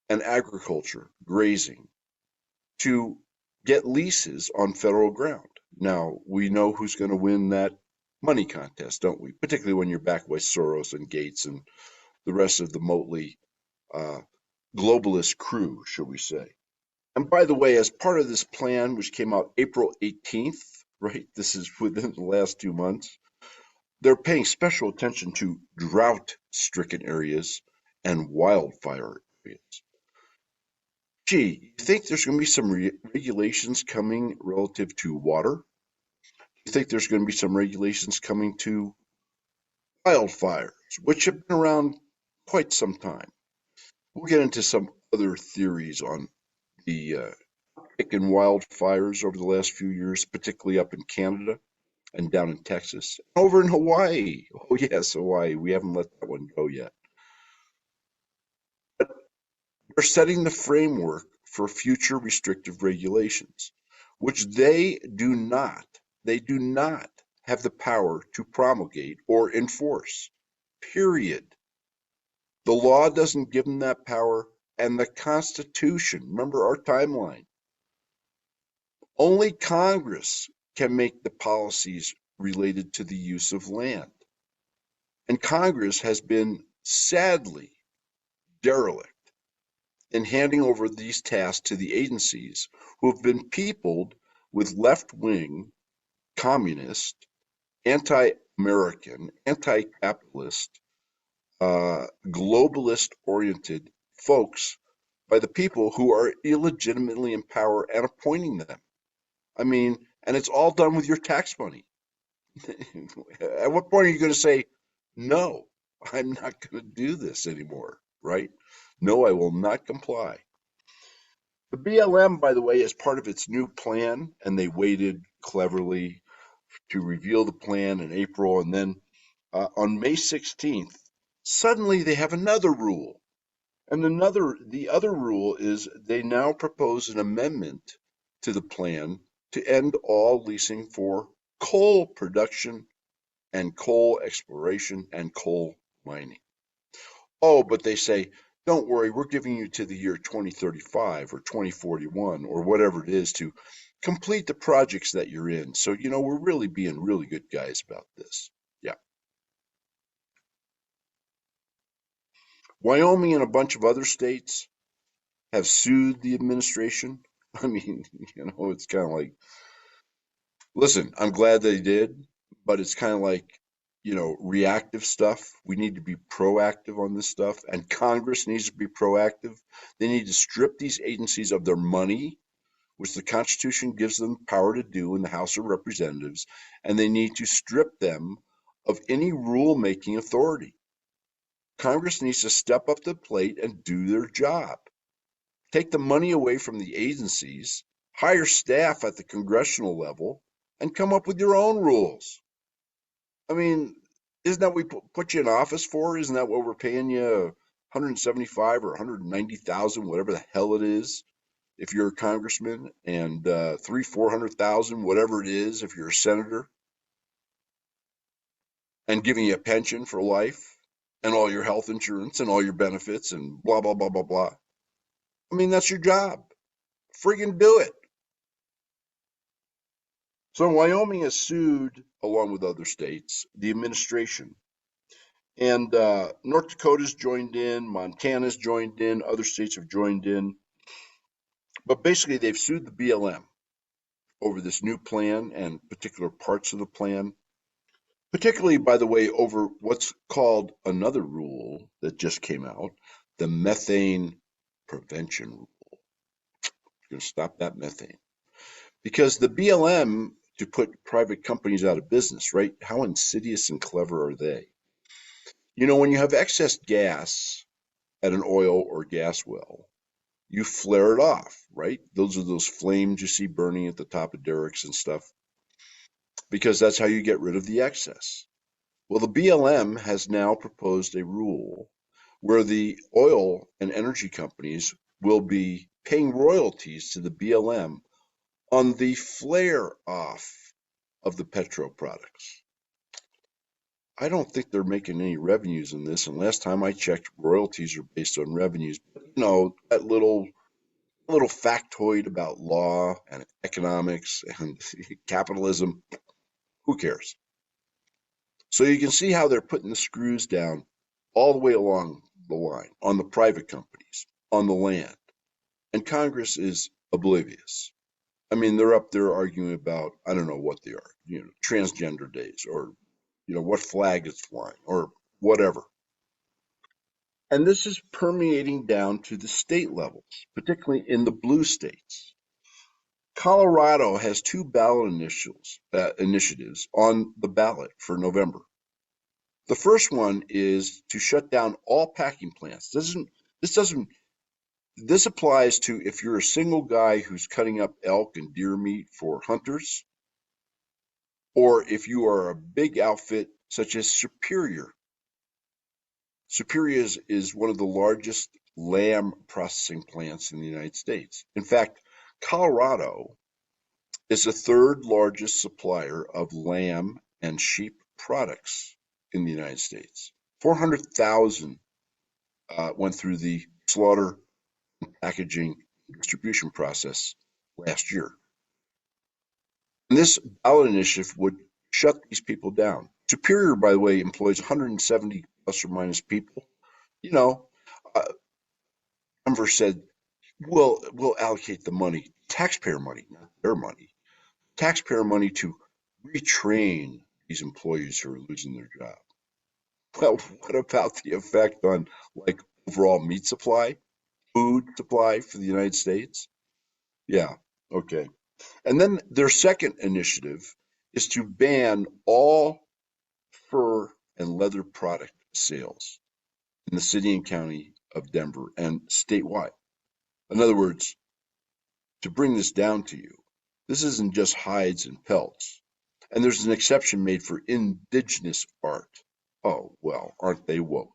and agriculture, grazing, to get leases on federal ground. Now, we know who's going to win that money contest, don't we? Particularly when you're backed by Soros and Gates and the rest of the motley globalist crew, shall we say. And by the way, as part of this plan, which came out April 18th, right? This is within the last 2 months. They're paying special attention to drought-stricken areas and wildfire areas. Gee, you think there's going to be some regulations coming relative to water? You think there's going to be some regulations coming to wildfires, which have been around quite some time? We'll get into some other theories on the in wildfires over the last few years, particularly up in Canada and down in Texas, over in Hawaii. Oh yes, Hawaii. We haven't let that one go yet. But they're setting the framework for future restrictive regulations, which they do not have the power to promulgate or enforce. Period. The law doesn't give them that power, and the Constitution, remember our timeline, only Congress can make the policies related to the use of land. And Congress has been sadly derelict in handing over these tasks to the agencies who have been peopled with left-wing, communist, anti-American, anti-capitalist globalist-oriented folks by the people who are illegitimately in power and appointing them. I mean, and it's all done with your tax money. At what point are you going to say, no, I'm not going to do this anymore, right? No, I will not comply. The BLM, by the way, is part of its new plan, and they waited cleverly to reveal the plan in April. And then on May 16th, suddenly they have another rule. And the other rule is they now propose an amendment to the plan to end all leasing for coal production and coal exploration and coal mining. Oh, but they say, don't worry, we're giving you to the year 2035 or 2041 or whatever it is to complete the projects that you're in. So, we're really being really good guys about this. Yeah. Wyoming and a bunch of other states have sued the administration. I mean, it's kind of like, listen, I'm glad they did, but it's kind of like, reactive stuff. We need to be proactive on this stuff, and Congress needs to be proactive. They need to strip these agencies of their money, which the Constitution gives them power to do in the House of Representatives, and they need to strip them of any rule-making authority. Congress needs to step up to the plate and do their job. Take the money away from the agencies, hire staff at the congressional level, and come up with your own rules. I mean, isn't that what we put you in office for? Isn't that what we're paying you 175 or 190,000, whatever the hell it is, if you're a congressman, and 400,000, whatever it is, if you're a senator, and giving you a pension for life, and all your health insurance and all your benefits and blah, blah, blah, blah, blah. I mean, that's your job. Friggin' do it. So Wyoming has sued, along with other states, the administration. And North Dakota's joined in, Montana's joined in, other states have joined in. But basically, they've sued the BLM over this new plan and particular parts of the plan, particularly, by the way, over what's called another rule that just came out, the methane prevention rule. You're going to stop that methane. Because the BLM, to put private companies out of business, right? How insidious and clever are they? When you have excess gas at an oil or gas well, you flare it off, right? Those are those flames you see burning at the top of derricks and stuff, because that's how you get rid of the excess. Well, the BLM has now proposed a rule where the oil and energy companies will be paying royalties to the BLM on the flare off of the petro products. I don't think they're making any revenues in this, and last time I checked, royalties are based on revenues. But that little factoid about law and economics and capitalism, who cares? So you can see how they're putting the screws down all the way along the line on the private companies, on the land, and Congress is oblivious. I mean, they're up there arguing about, I don't know what they are, transgender days, or what flag is flying, or whatever. And this is permeating down to the state levels, particularly in the blue states. Colorado has two ballot initiatives on the ballot for November. The first one is to shut down all packing plants. This applies to if you're a single guy who's cutting up elk and deer meat for hunters, or if you are a big outfit such as Superior. Superior is one of the largest lamb processing plants in the United States. In fact, Colorado is the third largest supplier of lamb and sheep products in the United States. 400,000 went through the slaughter, packaging, distribution process last year. And this ballot initiative would shut these people down. Superior, by the way, employs 170 plus or minus people. Denver said, we'll allocate the money, taxpayer money, not their money, taxpayer money to retrain these employees who are losing their job. Well, what about the effect on like overall meat supply, food supply for the United States? Yeah, okay. And then their second initiative is to ban all fur and leather product sales in the city and county of Denver and statewide. In other words, to bring this down to you, this isn't just hides and pelts. And there's an exception made for indigenous art. Oh, well, aren't they woke?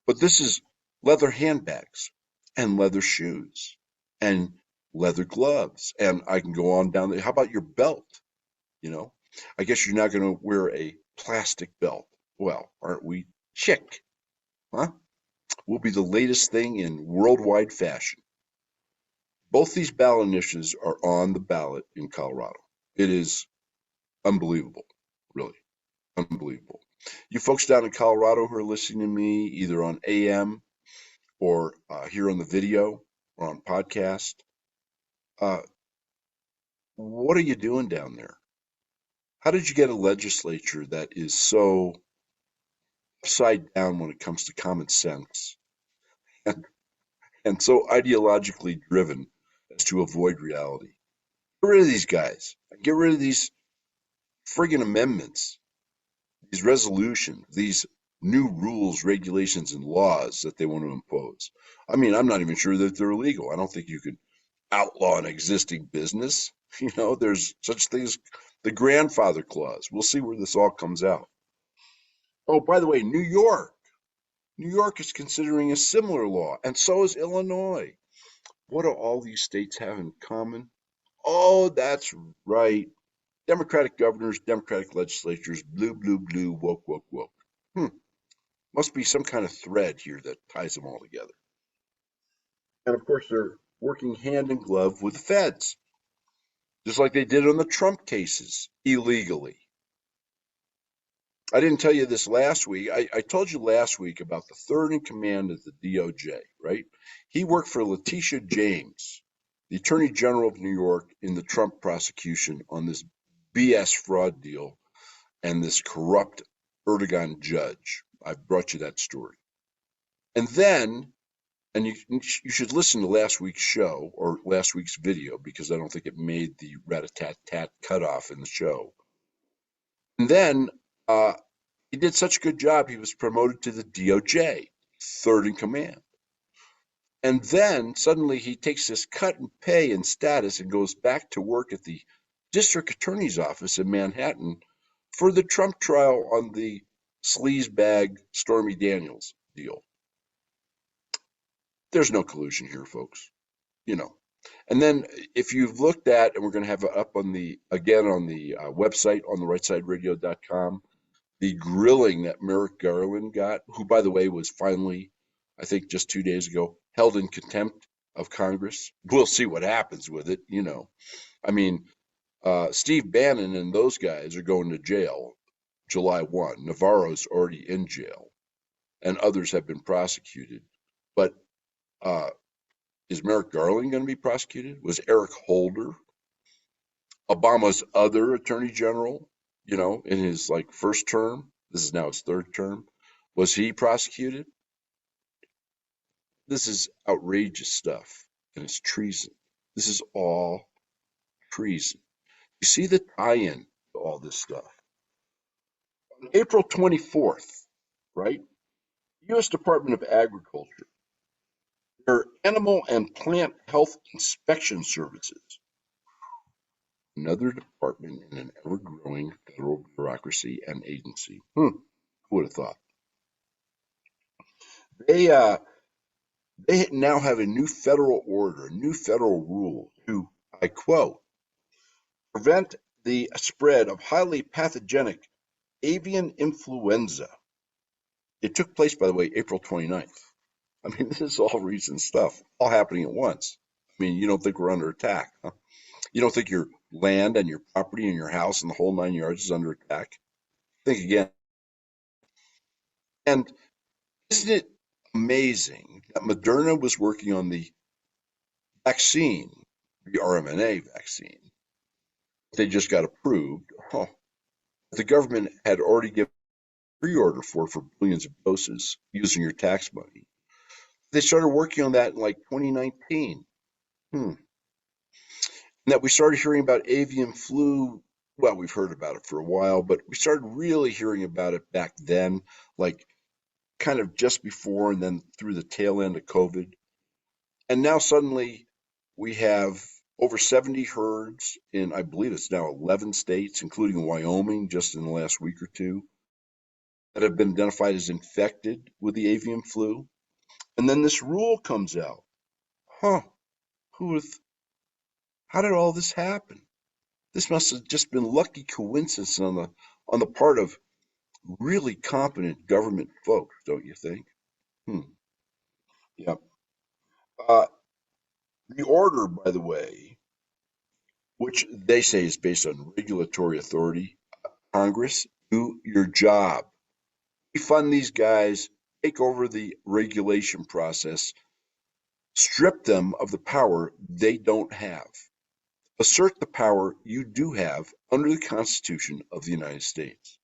But this is leather handbags and leather shoes and leather gloves. And I can go on down there. How about your belt? You know, I guess you're not going to wear a plastic belt. Well, aren't we chic? Huh? Will be the latest thing in worldwide fashion. Both these ballot initiatives are on the ballot in Colorado. It is unbelievable, really unbelievable. You folks down in Colorado who are listening to me either on AM or here on the video or on podcast, uh, what are you doing down there? How did you get a legislature that is so upside down when it comes to common sense and, and so ideologically driven as to avoid reality? Get rid of these guys. Get rid of these friggin' amendments, these resolutions, these new rules, regulations, and laws that they want to impose. I mean, I'm not even sure that they're illegal. I don't think you can outlaw an existing business. You know, there's such things, the grandfather clause. We'll see where this all comes out. Oh, by the way, New York. New York is considering a similar law, and so is Illinois. What do all these states have in common? Oh, that's right. Democratic governors, Democratic legislatures, blue, blue, blue, woke, woke, woke. Hmm. Must be some kind of thread here that ties them all together. And of course, they're working hand in glove with the feds, just like they did on the Trump cases illegally. I didn't tell you this last week. I told you last week about the third in command of the DOJ, right? He worked for Letitia James, the Attorney General of New York, in the Trump prosecution on this BS fraud deal and this corrupt Erdogan judge. I brought you that story. And then, and you should listen to last week's show or last week's video because I don't think it made the rat-a-tat-tat cutoff in the show. And then he did such a good job, he was promoted to the DOJ, third in command. And then suddenly he takes this cut in pay and status and goes back to work at the district attorney's office in Manhattan for the Trump trial on the sleazebag Stormy Daniels deal. There's no collusion here, folks. You know. And then if you've looked at, and we're going to have it up on the, again, on the website, on the rightsideradio.com, the grilling that Merrick Garland got, who, by the way, was finally, I think just 2 days ago, held in contempt of Congress. We'll see what happens with it, you know. I mean, Steve Bannon and those guys are going to jail July 1. Navarro's already in jail, and others have been prosecuted. But is Merrick Garland going to be prosecuted? Was Eric Holder, Obama's other attorney general, you know, in his like first term? This is now his third term. Was he prosecuted? This is outrageous stuff, and it's treason. This is all treason. You see the tie-in to all this stuff. On April 24th, right? U.S. Department of Agriculture, their Animal and Plant Health Inspection Services, another department in an ever-growing federal bureaucracy and agency. Who would have thought? They now have a new federal order, a new federal rule to, I quote, prevent the spread of highly pathogenic avian influenza. It took place, by the way, April 29th. I mean, this is all recent stuff, all happening at once. I mean, you don't think we're under attack, huh? You don't think your land and your property and your house and the whole 9 yards is under attack? Think again. And isn't it amazing that Moderna was working on the vaccine, the RMNA vaccine? They just got approved. Oh, the government had already given pre-order for billions of doses using your tax money. They started working on that in like 2019. Hmm. And that we started hearing about avian flu. Well, we've heard about it for a while, but we started really hearing about it back then, like kind of just before and then through the tail end of COVID. And now suddenly we have over 70 herds in, I believe it's now 11 states, including Wyoming, just in the last week or two, that have been identified as infected with the avian flu. And then this rule comes out. Huh, who would, how did all this happen? This must have just been lucky coincidence on the part of really competent government folks, don't you think? Hmm. Yeah. Uh, the order, by the way, which they say is based on regulatory authority, Congress, do your job. Defund these guys, take over the regulation process, strip them of the power they don't have. Assert the power you do have under the Constitution of the United States.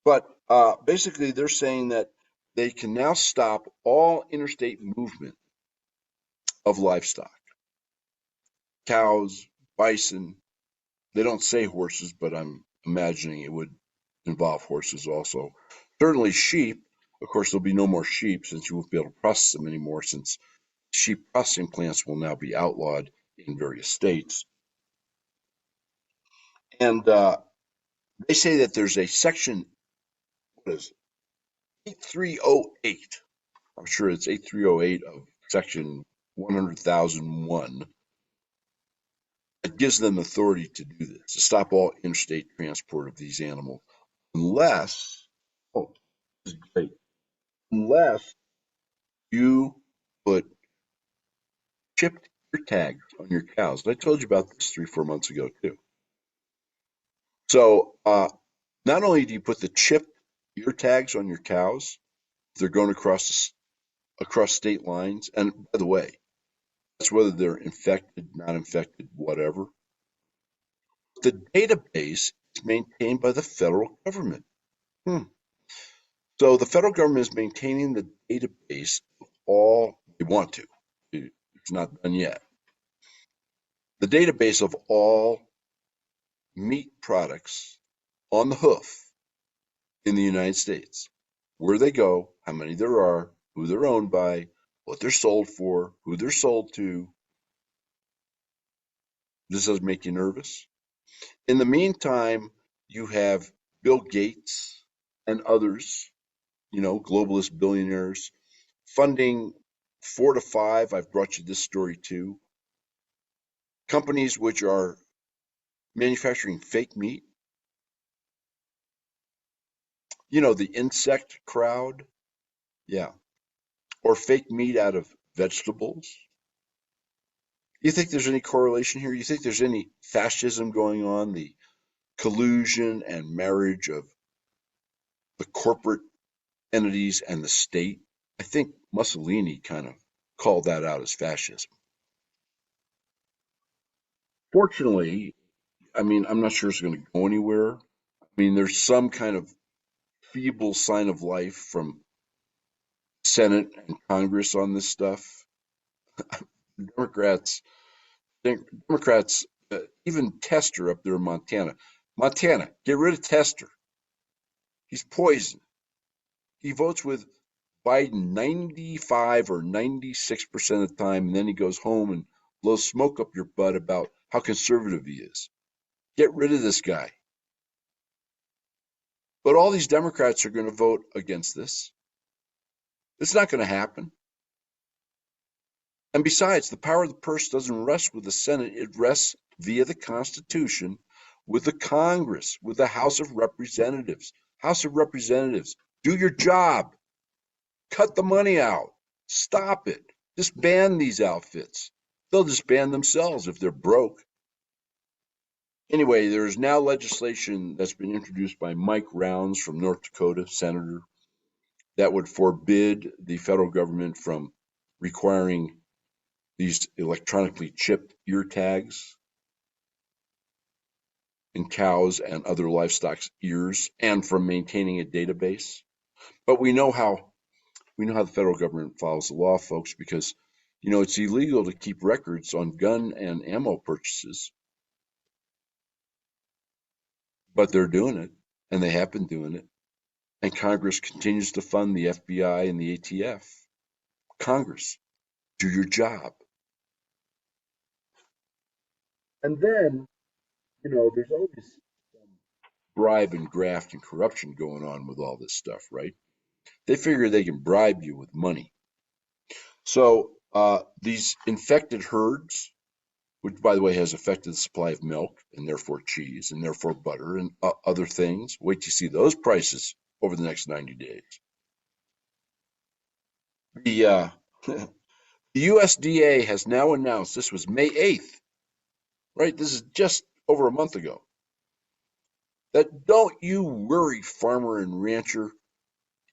But basically, they're saying that they can now stop all interstate movement of livestock, cows, bison. They don't say horses, but I'm imagining it would involve horses also. Certainly sheep. Of course, there'll be no more sheep since you won't be able to process them anymore, since sheep processing plants will now be outlawed in various states. And they say that there's a section, what is it, 8308. I'm sure it's 8308 of section 100,001 that gives them authority to do this, to stop all interstate transport of these animals, unless, oh, this is great, unless you put chipped ear tags on your cows. And I told you about this 3, 4 months ago too. So not only do you put the chipped ear tags on your cows, if they're going across state lines, and by the way, that's whether they're infected, not infected, whatever. The database is maintained by the federal government. Hmm. So the federal government is maintaining the database of all they want to. It's not done yet. The database of all meat products on the hoof in the United States, where they go, how many there are, who they're owned by, what they're sold for, who they're sold to. This does make you nervous. In the meantime, you have Bill Gates and others, globalist billionaires, funding 4 to 5. I've brought you this story too. Companies which are manufacturing fake meat, the insect crowd, yeah, or fake meat out of vegetables. You think there's any correlation here? You think there's any fascism going on, the collusion and marriage of the corporate entities and the state? I think Mussolini kind of called that out as fascism. Fortunately, I mean, I'm not sure it's going to go anywhere. I mean, there's some kind of feeble sign of life from Senate and Congress on this stuff. Democrats, Democrats, even Tester up there in Montana. Montana, get rid of Tester. He's poison. He votes with Biden 95 or 96% of the time, and then he goes home and blows smoke up your butt about how conservative he is. Get rid of this guy. But all these Democrats are going to vote against this. It's not going to happen. And besides, the power of the purse doesn't rest with the Senate, it rests via the Constitution with the Congress, with the House of Representatives. House of Representatives, do your job. Cut the money out. Stop it. Just ban these outfits. They'll just ban themselves if they're broke. Anyway, there is now legislation that's been introduced by Mike Rounds from North Dakota, senator, that would forbid the federal government from requiring these electronically chipped ear tags. in cows and other livestock's ears and from maintaining a database. But we know how the federal government follows the law, folks, because it's illegal to keep records on gun and ammo purchases, but they're doing it, and they have been doing it. And Congress continues to fund the FBI and the ATF. Congress, do your job. And then, there's always some bribe and graft and corruption going on with all this stuff, right? They figure they can bribe you with money. So these infected herds, which, by the way, has affected the supply of milk and therefore cheese and therefore butter and other things. Wait to see those prices over the next 90 days. The, the USDA has now announced, this was May 8th, right? This is just over a month ago, that don't you worry, farmer and rancher.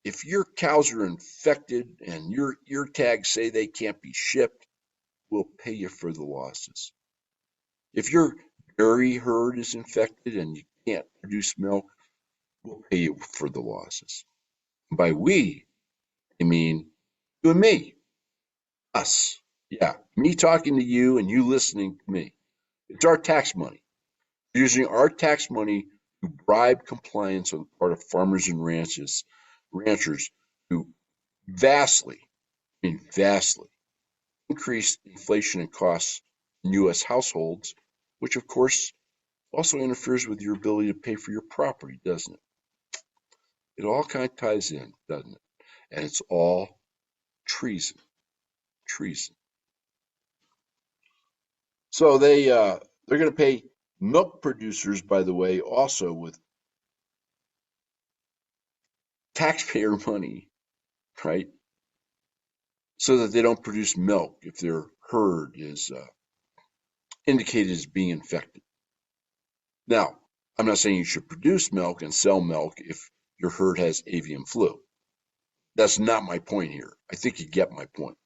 If your cows are infected and your ear tags say they can't be shipped, we'll pay you for the losses. If your dairy herd is infected and you can't produce milk, we'll pay you for the losses. By we, I mean you and me, us. Yeah, me talking to you and you listening to me. It's our tax money. Using our tax money to bribe compliance on the part of farmers and ranchers who vastly increase inflation and costs in U.S. households, which of course also interferes with your ability to pay for your property, doesn't it? It all kind of ties in, doesn't it? And it's all treason. Treason. So they're going to pay milk producers, by the way, also with taxpayer money, right? So that they don't produce milk if their herd is indicated as being infected. Now, I'm not saying you should produce milk and sell milk if your herd has avian flu. That's not my point here. I think you get my point.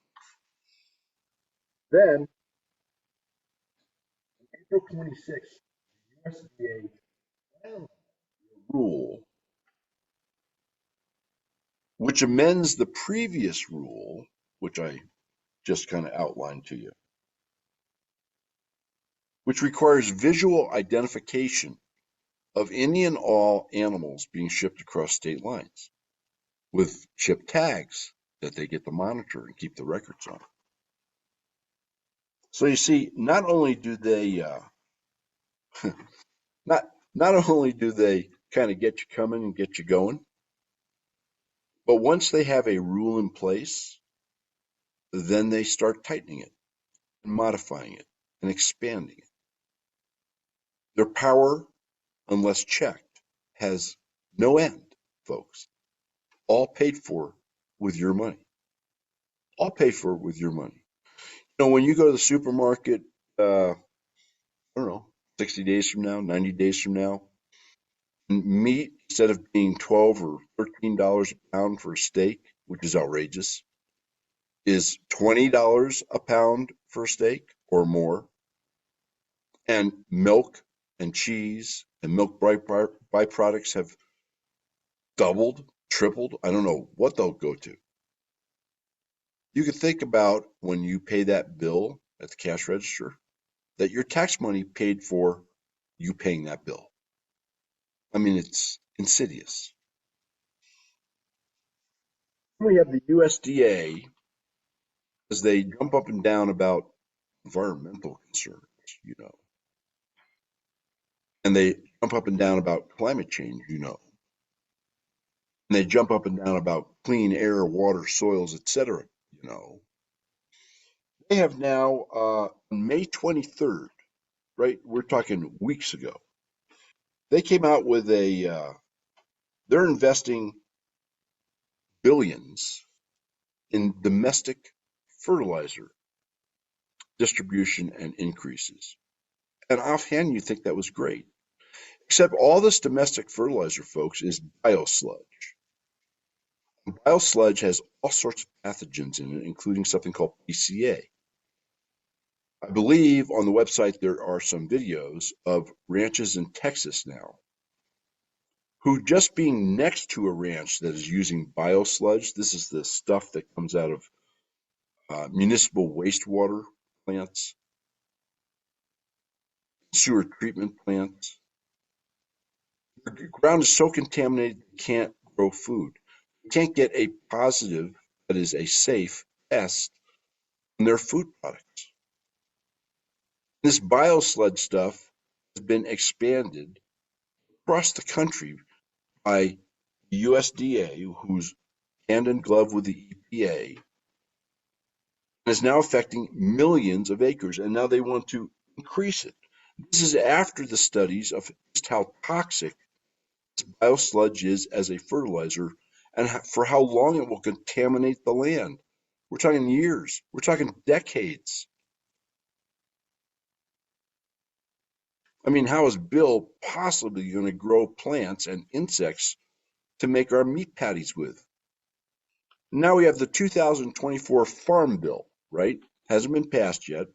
Then, on April 26th, the USDA finalized a rule which amends the previous rule, which I just kind of outlined to you, which requires visual identification of any and all animals being shipped across state lines with chip tags that they get to monitor and keep the records on. So you see, not only do they not only do they kind of get you coming and get you going, but once they have a rule in place, then they start tightening it and modifying it and expanding it. Their power, unless checked, has no end, folks. All paid for with your money. All paid for with your money. When you go to the supermarket, I don't know, 60 days from now, 90 days from now, meat, instead of being $12 or $13 a pound for a steak, which is outrageous, is $20 a pound for a steak or more. And milk and cheese and milk byproducts have doubled, tripled. I don't know what they'll go to. You can think about when you pay that bill at the cash register, that your tax money paid for you paying that bill. I mean, it's insidious. We have the USDA as they jump up and down about environmental concerns, and they jump up and down about climate change, and they jump up and down about clean air, water, soils, etc. They have now, on May 23rd, right? We're talking weeks ago. They came out with they're investing billions in domestic fertilizer distribution and increases. And offhand, you think that was great. Except all this domestic fertilizer, folks, is biosludge. Biosludge has all sorts of pathogens in it, including something called PCA. I believe on the website there are some videos of ranches in Texas now who, just being next to a ranch that is using biosludge, this is the stuff that comes out of municipal wastewater plants, sewer treatment plants. The ground is so contaminated they can't grow food. They can't get a positive, that is a safe, test on their food products. This biosludge stuff has been expanded across the country by the USDA, who's hand in glove with the EPA, and is now affecting millions of acres. And now they want to increase it. This is after the studies of just how toxic biosludge is as a fertilizer and for how long it will contaminate the land. We're talking years, we're talking decades. I mean, how is Bill possibly going to grow plants and insects to make our meat patties with? Now we have the 2024 Farm Bill, right? Hasn't been passed yet.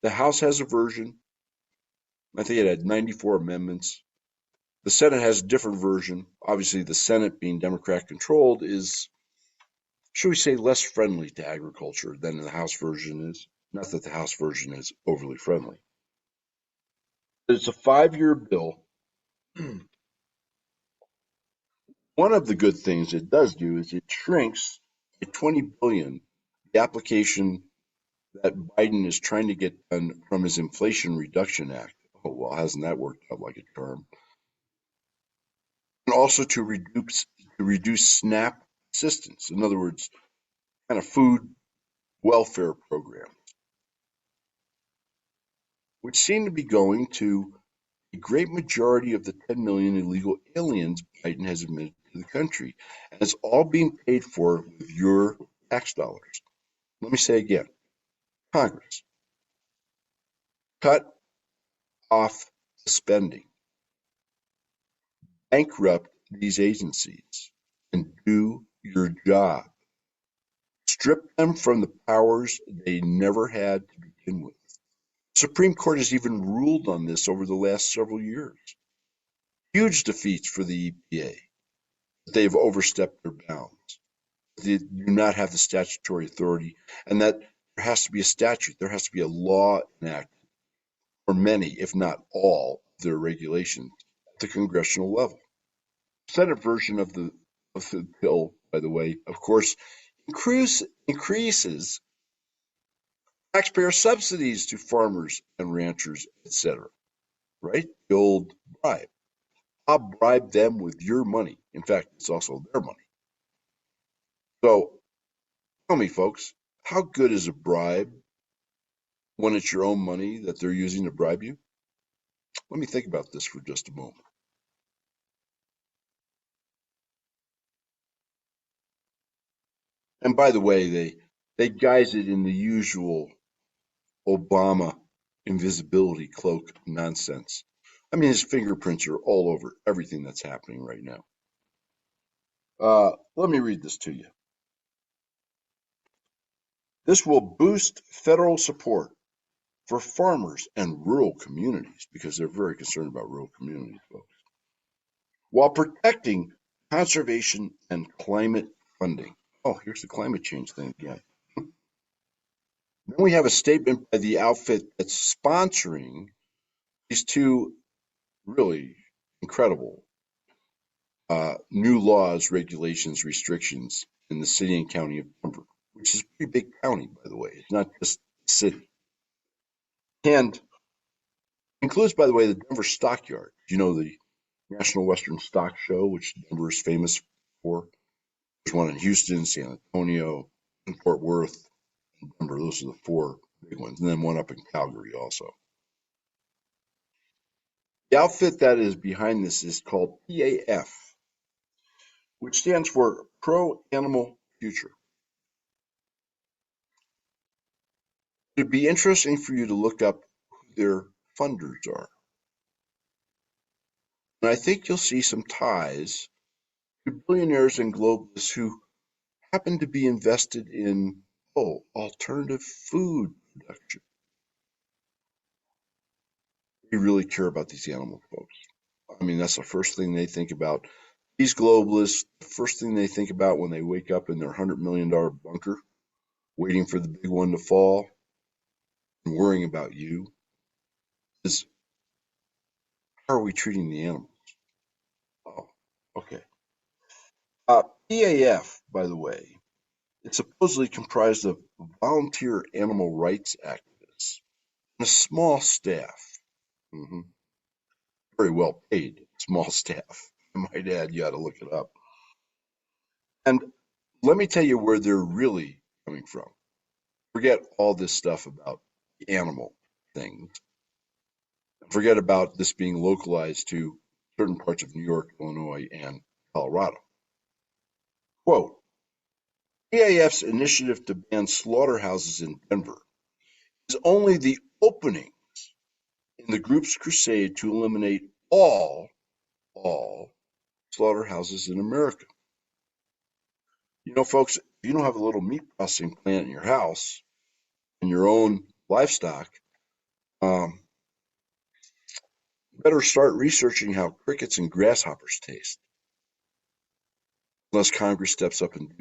The House has a version. I think it had 94 amendments. The Senate has a different version. Obviously, the Senate, being Democrat controlled, is, should we say, less friendly to agriculture than the House version is. Not that the House version is overly friendly. But it's a 5-year bill. One of the good things it does do is it shrinks by 20 billion the application that Biden is trying to get done from his Inflation Reduction Act. Oh, well, hasn't that worked out like a charm? And also to reduce SNAP assistance. In other words, kind of food welfare programs, which seem to be going to a great majority of the 10 million illegal aliens Biden has admitted to the country. And it's all being paid for with your tax dollars. Let me say again, Congress, cut off the spending, bankrupt these agencies, and do your job. Strip them from the powers they never had to begin with. The Supreme Court has even ruled on this over the last several years. Huge defeats for the EPA. They've overstepped their bounds. They do not have the statutory authority, and that there has to be a statute, there has to be a law enacted for many, if not all, of their regulations at the congressional level. The Senate version of the bill, by the way, of course, increases taxpayer subsidies to farmers and ranchers, etc. Right? The old bribe. I'll bribe them with your money. In fact, it's also their money. So tell me, folks, how good is a bribe when it's your own money that they're using to bribe you? Let me think about this for just a moment. And by the way, they guise it in the usual Obama invisibility cloak nonsense. I mean, his fingerprints are all over everything that's happening right now. Let me read this to you. This will boost federal support for farmers and rural communities, because they're very concerned about rural communities, folks, while protecting conservation and climate funding. Oh, here's the climate change thing again. Then we have a statement by the outfit that's sponsoring these two really incredible new laws, regulations, restrictions in the city and county of Denver, which is a pretty big county, by the way. It's not just the city. And includes, by the way, the Denver Stockyard. You know, the National Western Stock Show, which Denver is famous for. There's one in Houston, San Antonio, and Fort Worth, and Denver. Those are the 4 big ones. And then one up in Calgary also. The outfit that is behind this is called PAF, which stands for Pro Animal Future. It'd be interesting for you to look up who their funders are. And I think you'll see some ties to billionaires and globalists who happen to be invested in, alternative food production. we really care about these animals, folks. I mean, that's the first thing they think about. These globalists, the first thing they think about when they wake up in their $100 million bunker, waiting for the big one to fall and worrying about you, is how are we treating the animals? Oh, okay. PAF, by the way, is supposedly comprised of volunteer animal rights activists and a small staff. Mhm. Very well paid, small staff. I might add, you ought to look it up. And let me tell you where they're really coming from. Forget all this stuff about the animal things. Forget about this being localized to certain parts of New York, Illinois, and Colorado. Quote, PAF's initiative to ban slaughterhouses in Denver is only the opening in the group's crusade to eliminate all slaughterhouses in America. You know, folks, if you don't have a little meat processing plant in your house and your own livestock, um, you better start researching how crickets and grasshoppers taste. Unless Congress steps up and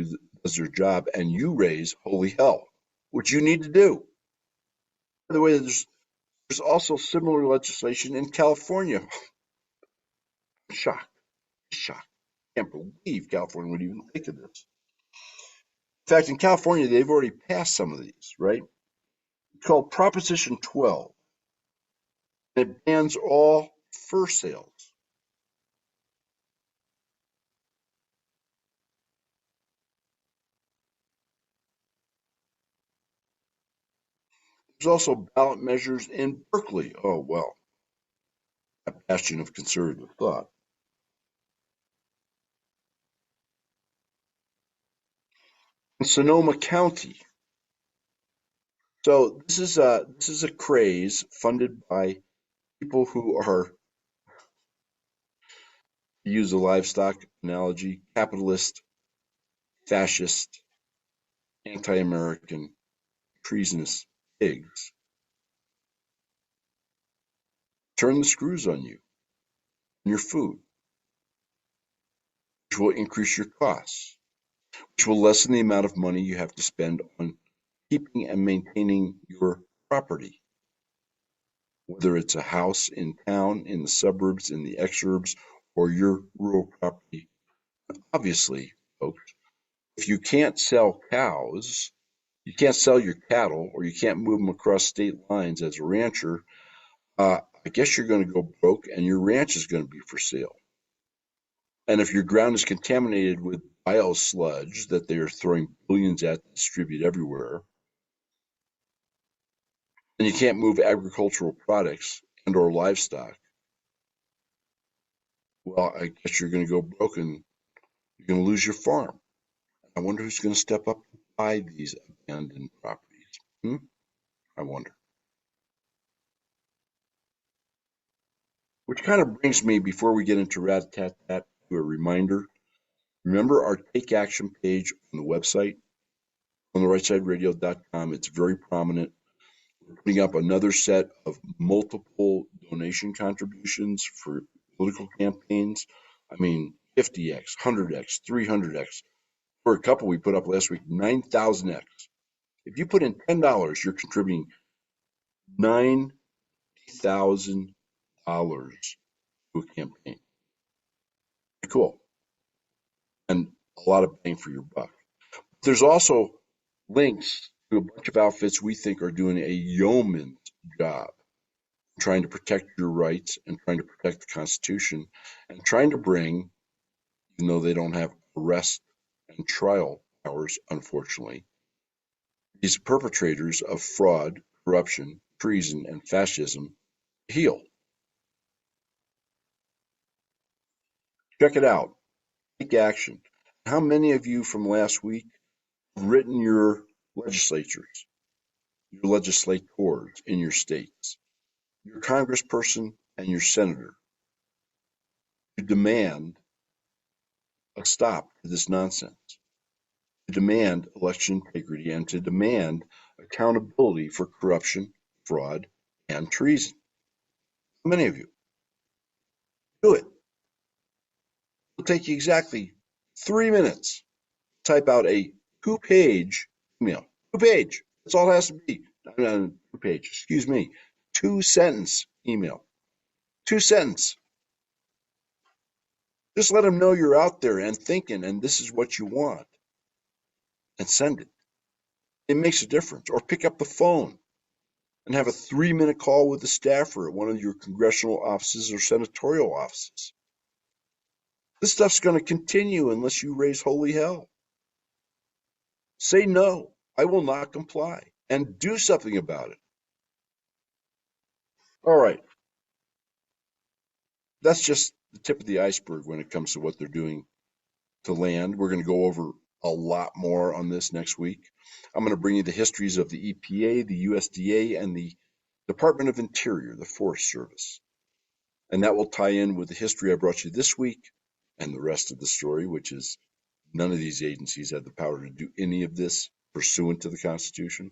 does their job and you raise holy hell, which you need to do. By the way, there's also similar legislation in California. Shocked, shocked. Can't believe California would even think of this. In fact, in California, they've already passed some of these, right? It's called Proposition 12. It bans all fur sales. There's also ballot measures in Berkeley. Oh, well, a bastion of conservative thought. In Sonoma County. So this is a craze funded by people who are, to use a livestock analogy, capitalist, fascist, anti-American, treasonous pigs. Turn the screws on you and your food, which will increase your costs, which will lessen the amount of money you have to spend on keeping and maintaining your property, whether it's a house in town, in the suburbs, in the exurbs, or your rural property. Obviously, folks, if you can't sell cows, you can't sell your cattle, or you can't move them across state lines as a rancher, I guess you're going to go broke and your ranch is going to be for sale. And if your ground is contaminated with biosludge that they are throwing billions at to distribute everywhere, and you can't move agricultural products and or livestock, well, I guess you're going to go broke and you're going to lose your farm. I wonder who's going to step up to buy these abandoned properties. I wonder. Which kind of brings me, before we get into rat-tat-tat, to a reminder. Remember our Take Action page on the website, on the rightsideradio.com. It's very prominent. We're putting up another set of multiple donation contributions for political campaigns. I mean, 50x, 100x, 300x. For a couple we put up last week, 9,000x. If you put in $10, you're contributing $9,000 to a campaign. Pretty cool. And a lot of bang for your buck. There's also links to a bunch of outfits we think are doing a yeoman's job trying to protect your rights and trying to protect the Constitution and trying to bring, even though they don't have arrest and trial powers, unfortunately, these perpetrators of fraud, corruption, treason, and fascism heel. Check it out. Take action. How many of you from last week have written your legislatures, your legislators in your states, your congressperson, and your senator to demand a stop to this nonsense, to demand election integrity, and to demand accountability for corruption, fraud, and treason? How many of you? Do it. It'll take you exactly 3 minutes. Type out a 2-page email. 2-page. That's all it has to be. No, 2-page. Excuse me. 2-sentence email. 2 sentence. Just let them know you're out there and thinking, and this is what you want, and send it. It makes a difference. Or pick up the phone and have a 3-minute call with the staffer at one of your congressional offices or senatorial offices. This stuff's going to continue unless you raise holy hell. Say no, I will not comply, and do something about it. All right, that's just the tip of the iceberg when it comes to what they're doing to land. We're going to go over a lot more on this next week. I'm going to bring you the histories of the EPA, the USDA, and the Department of Interior, the Forest Service. And that will tie in with the history I brought you this week and the rest of the story, which is none of these agencies had the power to do any of this pursuant to the Constitution.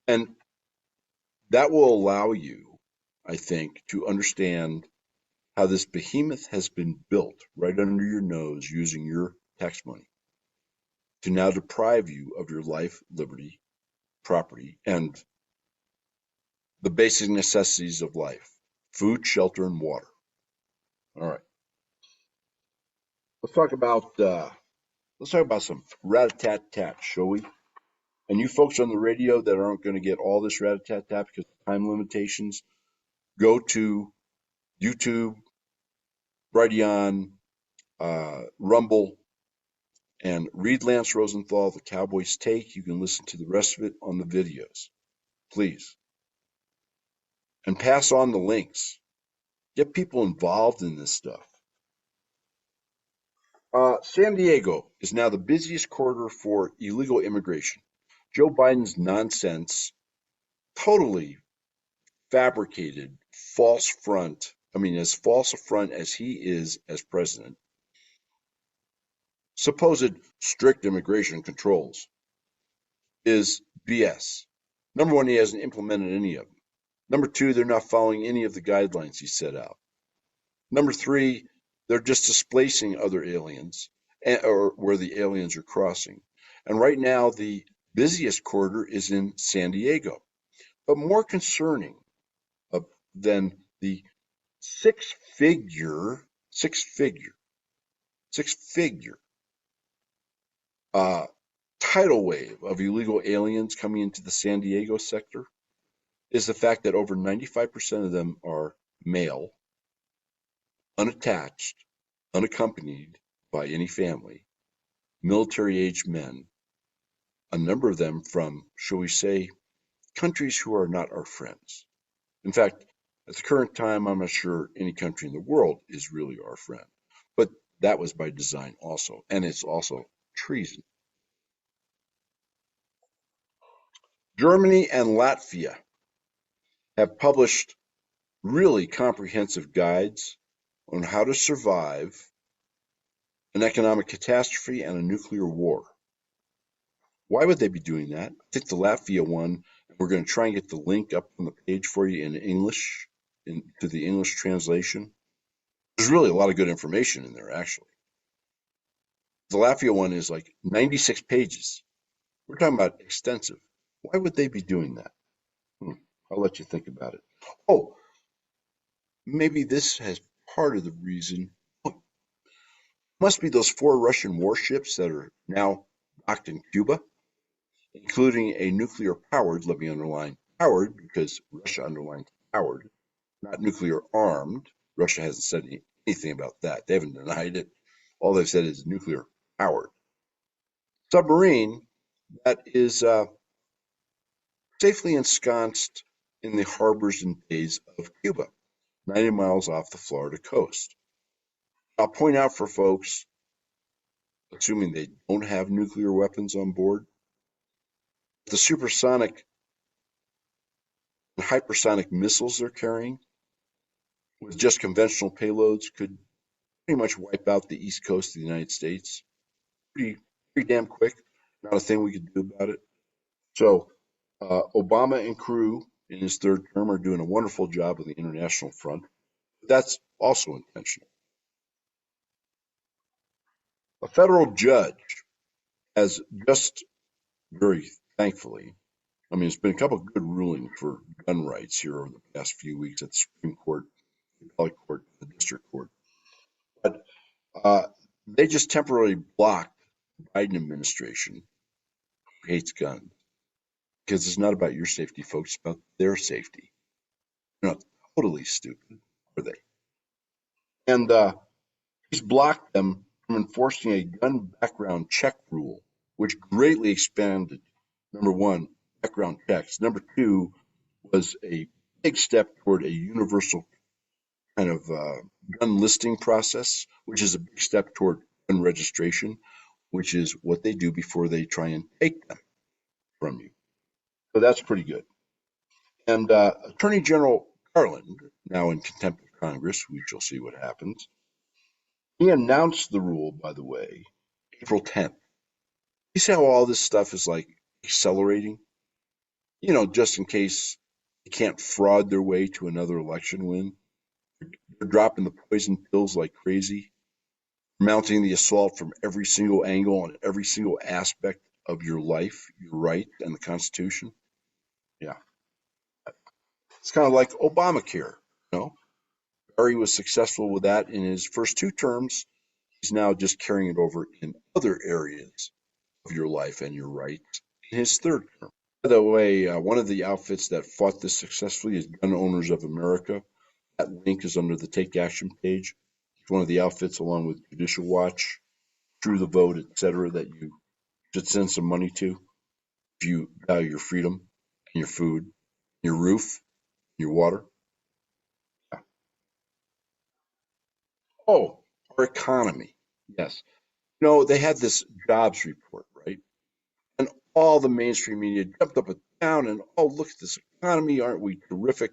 And that will allow you, I think, to understand how this behemoth has been built right under your nose using your tax money to now deprive you of your life, liberty, property, and the basic necessities of life: food, shelter, and water. All right. Let's talk about some rat-a-tat-tat, shall we? And you folks on the radio that aren't going to get all this rat-a-tat-tat because of time limitations, go to YouTube, Brighteon, Rumble, and read Lance Rosenthal, The Cowboy's Take. You can listen to the rest of it on the videos, please. And pass on the links. Get people involved in this stuff. San Diego is now the busiest corridor for illegal immigration. Joe Biden's nonsense, totally fabricated, false front. I mean, as false a front as he is as president. Supposed strict immigration controls is BS. Number one, he hasn't implemented any of them. Number two, they're not following any of the guidelines he set out. Number three, they're just displacing other aliens or where the aliens are crossing. And right now, the busiest corridor is in San Diego. But more concerning than the six-figure tidal wave of illegal aliens coming into the San Diego sector is the fact that over 95% of them are male, unattached, unaccompanied by any family, military-aged men, a number of them from, shall we say, countries who are not our friends. In fact, at the current time, I'm not sure any country in the world is really our friend. But that was by design also, and it's also treason. Germany and Latvia have published really comprehensive guides on how to survive an economic catastrophe and a nuclear war. Why would they be doing that? I think the Latvia one, and we're going to try and get the link up on the page for you in English, to the English translation. There's really a lot of good information in there, actually. The Latvia one is like 96 pages. We're talking about extensive. Why would they be doing that? I'll let you think about it. Oh, maybe this has part of the reason. Must be those 4 Russian warships that are now docked in Cuba, including a nuclear-powered, let me underline powered, because Russia underlined powered, not nuclear armed. Russia hasn't said anything about that. They haven't denied it. All they've said is nuclear powered submarine that is safely ensconced in the harbors and bays of Cuba, 90 miles off the Florida coast. I'll point out for folks, assuming they don't have nuclear weapons on board, the supersonic and hypersonic missiles they're carrying with just conventional payloads could pretty much wipe out the east coast of the United States pretty damn quick. Not a thing we could do about it. So Obama and crew in his third term are doing a wonderful job on the international front. But that's also intentional. A federal judge has just very thankfully, I mean, it's been a couple of good rulings for gun rights here over the past few weeks at the Supreme Court, the appellate court, the district court. But they just temporarily blocked the Biden administration, who hates guns, because it's not about your safety, folks, it's about their safety. They're not totally stupid, are they? And he's blocked them from enforcing a gun background check rule, which greatly expanded, number one, background checks. Number two was a big step toward a universal kind of gun listing process, which is a big step toward gun registration, which is what they do before they try and take them from you. So that's pretty good. And Attorney General Garland, now in contempt of Congress, we shall see what happens. He announced the rule, by the way, April 10th. You see how all this stuff is like accelerating? You know, just in case they can't fraud their way to another election win. They're dropping the poison pills like crazy, mounting the assault from every single angle and every single aspect of your life, your right, and the Constitution. Yeah. It's kind of like Obamacare, you know? Barry was successful with that in his first two terms. He's now just carrying it over in other areas of your life and your rights in his third term. By the way, one of the outfits that fought this successfully is Gun Owners of America. That link is under the Take Action page. It's one of the outfits, along with Judicial Watch, True the Vote, etc., that you should send some money to if you value your freedom and your food, your roof, your water. Oh, our economy. Yes. You know, they had this jobs report, right? And all the mainstream media jumped up and down and, oh, look at this economy. Aren't we terrific?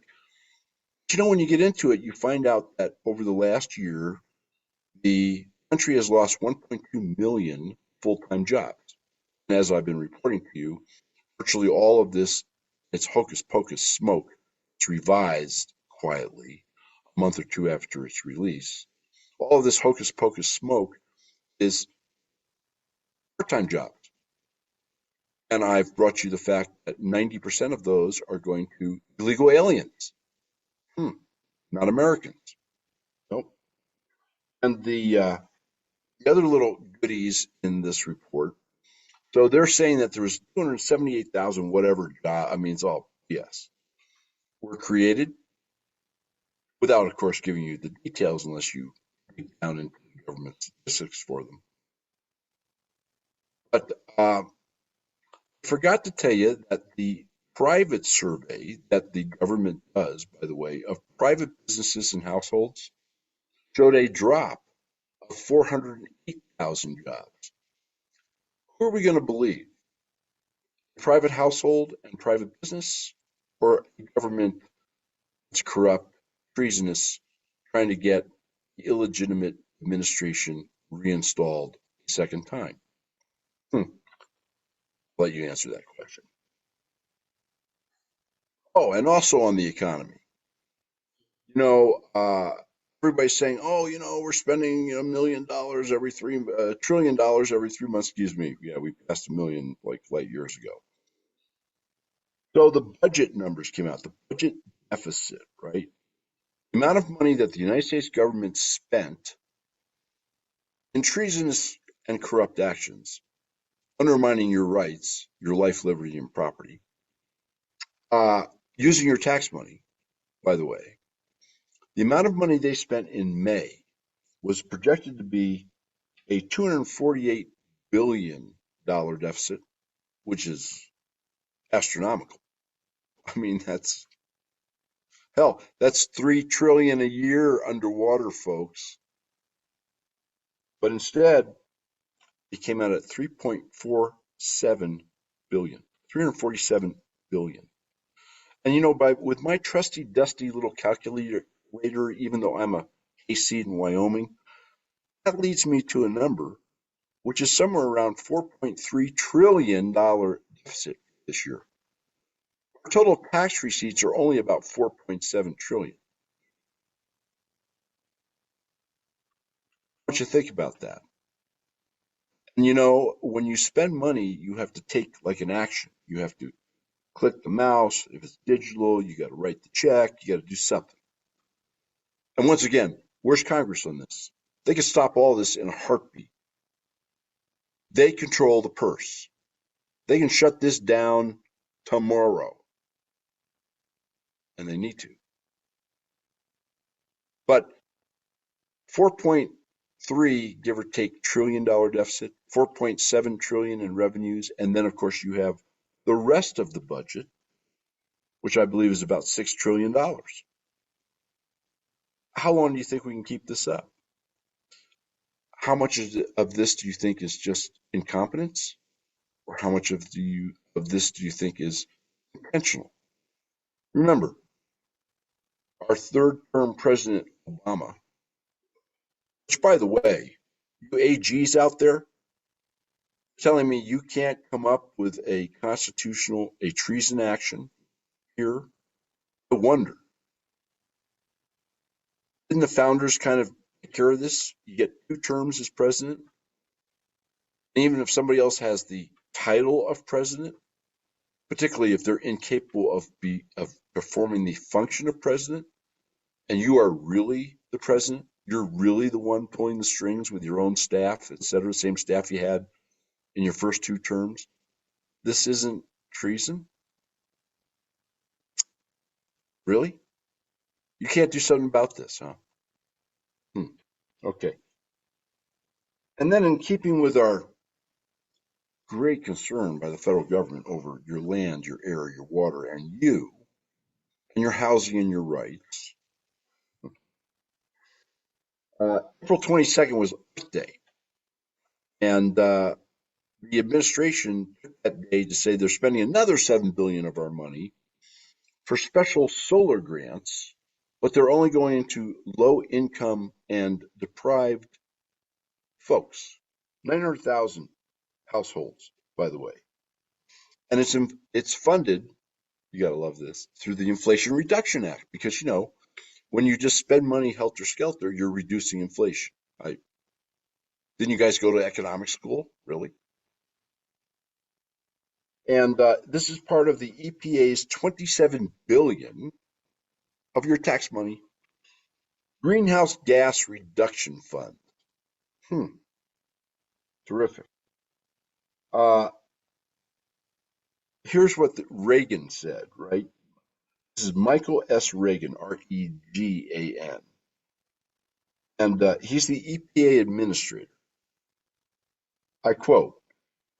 But you know, when you get into it, you find out that over the last year, the country has lost 1.2 million full-time jobs. And as I've been reporting to you, virtually all of this, it's hocus pocus smoke. It's revised quietly a month or two after its release. All of this hocus pocus smoke is part-time jobs. And I've brought you the fact that 90% of those are going to illegal aliens. Not Americans. Nope. And the other little goodies in this report. So they're saying that there was 278,000 whatever job. I mean, it's all BS. Were created without, of course, giving you the details unless you dig down into the government statistics for them. But I forgot to tell you that the private survey that the government does, by the way, of private businesses and households showed a drop of 408,000 jobs. Who are we going to believe? Private household and private business, or a government that's corrupt, treasonous, trying to get the illegitimate administration reinstalled a second time? I'll let you answer that question. Oh, and also on the economy. You know, everybody's saying, oh, you know, we're spending $1 million every $1 trillion every 3 months. Excuse me. Yeah, we passed 1 million like light years ago. So the budget numbers came out, the budget deficit, right? The amount of money that the United States government spent in treasonous and corrupt actions, undermining your rights, your life, liberty, and property, using your tax money, by the way. The amount of money they spent in May was projected to be a $248 billion deficit, which is astronomical. I mean, that's hell, that's 3 trillion a year underwater, folks. But instead, it came out at 3.47 billion, 347 billion. And you know, with my trusty dusty little calculator, even though I'm a hayseed in Wyoming, that leads me to a number which is somewhere around $4.3 trillion deficit this year. Our total tax receipts are only about 4.7 trillion. What you think about that? And when you spend money, you have to take like an action. You have to click the mouse. If it's digital, you got to write the check. You got to do something. And once again, where's Congress on this? They can stop all this in a heartbeat. They control the purse. They can shut this down tomorrow. And they need to. But 4.3, give or take, $1 trillion deficit, 4.7 trillion in revenues, and then of course you have the rest of the budget, which I believe is about $6 trillion. How long do you think we can keep this up? How much of this do you think is just incompetence, or how much of this do you think is intentional? Remember, our third-term President Obama, which, by the way, you AGs out there telling me you can't come up with a treason action here? No wonder. Didn't the founders kind of take care of this? You get 2 terms as president. And even if somebody else has the title of president, particularly if they're incapable of performing the function of president, and you are really the president, you're really the one pulling the strings with your own staff, et cetera, same staff you had in your first 2 terms. This isn't treason? Really? You can't do something about this, huh? Okay. And then in keeping with our great concern by the federal government over your land, your air, your water, and you, and your housing and your rights, April 22nd was Earth Day. And the administration took that day to say they're spending another $7 billion of our money for special solar grants, but they're only going to low income and deprived folks, 900,000 households, by the way. And it's funded, you got to love this, through the Inflation Reduction Act, because when you just spend money helter skelter, you're reducing inflation. Didn't you guys go to economic school? Really? And this is part of the EPA's $27 billion of your tax money greenhouse gas reduction fund. Terrific. Uh, here's what Reagan said, right? This is Michael S. Reagan, Regan, and he's the EPA administrator. I quote,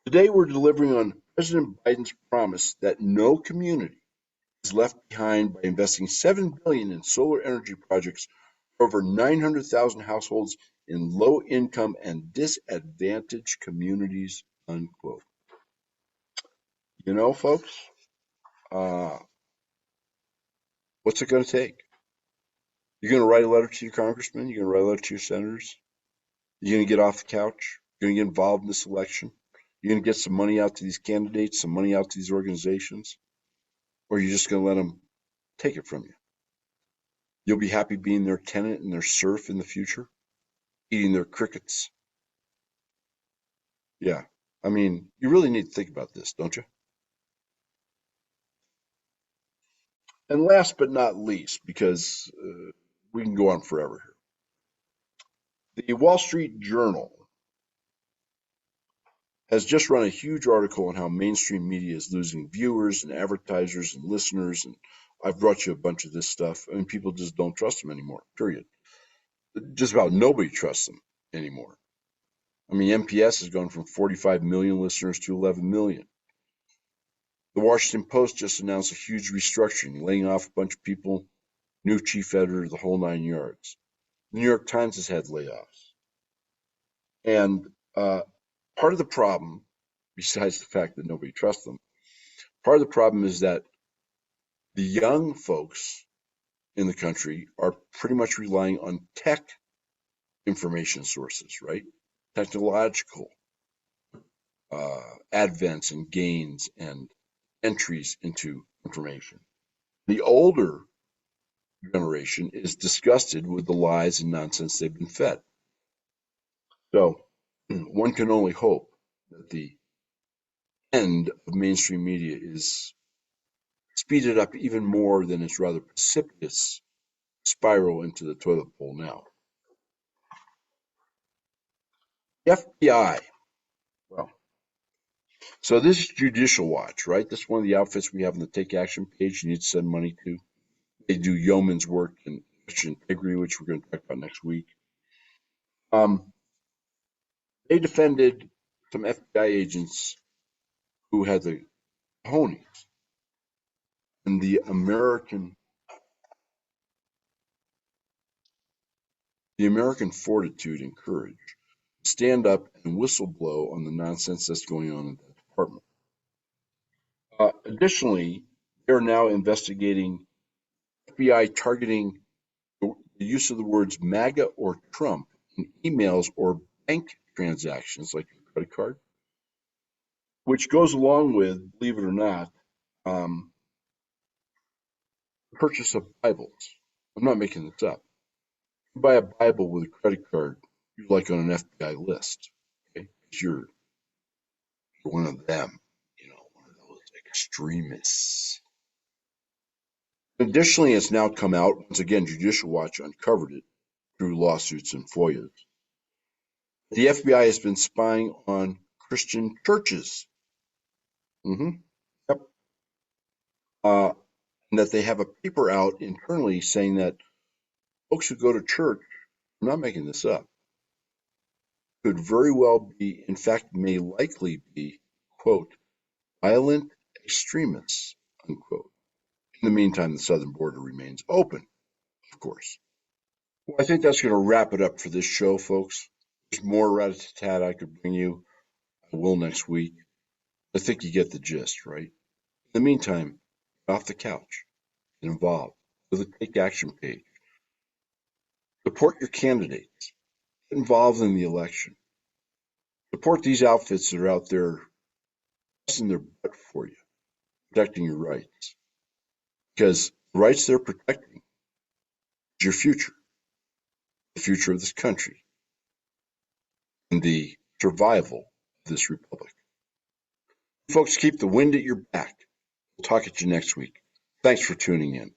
"Today we're delivering on President Biden's promise that no community is left behind by investing $7 billion in solar energy projects for over 900,000 households in low-income and disadvantaged communities," unquote. Folks, uh, what's it going to take? You're going to write a letter to your congressman? You're going to write a letter to your senators? You're going to get off the couch? You're going to get involved in this election? You're going to get some money out to these candidates, some money out to these organizations? Or you're just going to let them take it from you? You'll be happy being their tenant and their serf in the future, eating their crickets. Yeah, I mean, you really need to think about this, don't you? And last but not least, because we can go on forever here, the Wall Street Journal has just run a huge article on how mainstream media is losing viewers and advertisers and listeners. And I've brought you a bunch of this stuff. I mean, people just don't trust them anymore, period. Just about nobody trusts them anymore. I mean, MPS has gone from 45 million listeners to 11 million. The Washington Post just announced a huge restructuring, laying off a bunch of people, new chief editor, the whole 9 yards. The New York Times has had layoffs. And part of the problem, besides the fact that nobody trusts them, part of the problem is that the young folks in the country are pretty much relying on tech information sources, right? Technological advents and gains and entries into information. The older generation is disgusted with the lies and nonsense they've been fed. So one can only hope that the end of mainstream media is speeded up even more than its rather precipitous spiral into the toilet bowl now. The FBI. Well, so this is Judicial Watch, right? This is one of the outfits we have on the Take Action page you need to send money to. They do yeoman's work in Christian integrity, which we're going to talk about next week. They defended some FBI agents who had the cojones and the American fortitude and courage to stand up and whistleblow on the nonsense that's going on in that department. Additionally, they are now investigating FBI targeting the use of the words MAGA or Trump in emails or bank transactions like a credit card, which goes along with, believe it or not, purchase of Bibles. I'm not making this up. You buy a Bible with a credit card, you're like on an FBI list, okay? Because you're one of them, one of those extremists. Additionally, it's now come out, once again, Judicial Watch uncovered it through lawsuits and FOIAs. The FBI has been spying on Christian churches. Yep. And that they have a paper out internally saying that folks who go to church, I'm not making this up, could very well be, in fact, may likely be, quote, violent extremists, unquote. In the meantime, the southern border remains open, of course. Well, I think that's going to wrap it up for this show, folks. There's more rat-a-tat I could bring you. I will next week. I think you get the gist, right? In the meantime, get off the couch, get involved with the Take Action page. Support your candidates. Get involved in the election. Support these outfits that are out there busting their butt for you, protecting your rights. Because the rights they're protecting is your future, the future of this country, and the survival of this republic. Folks, keep the wind at your back. We'll talk at you next week. Thanks for tuning in.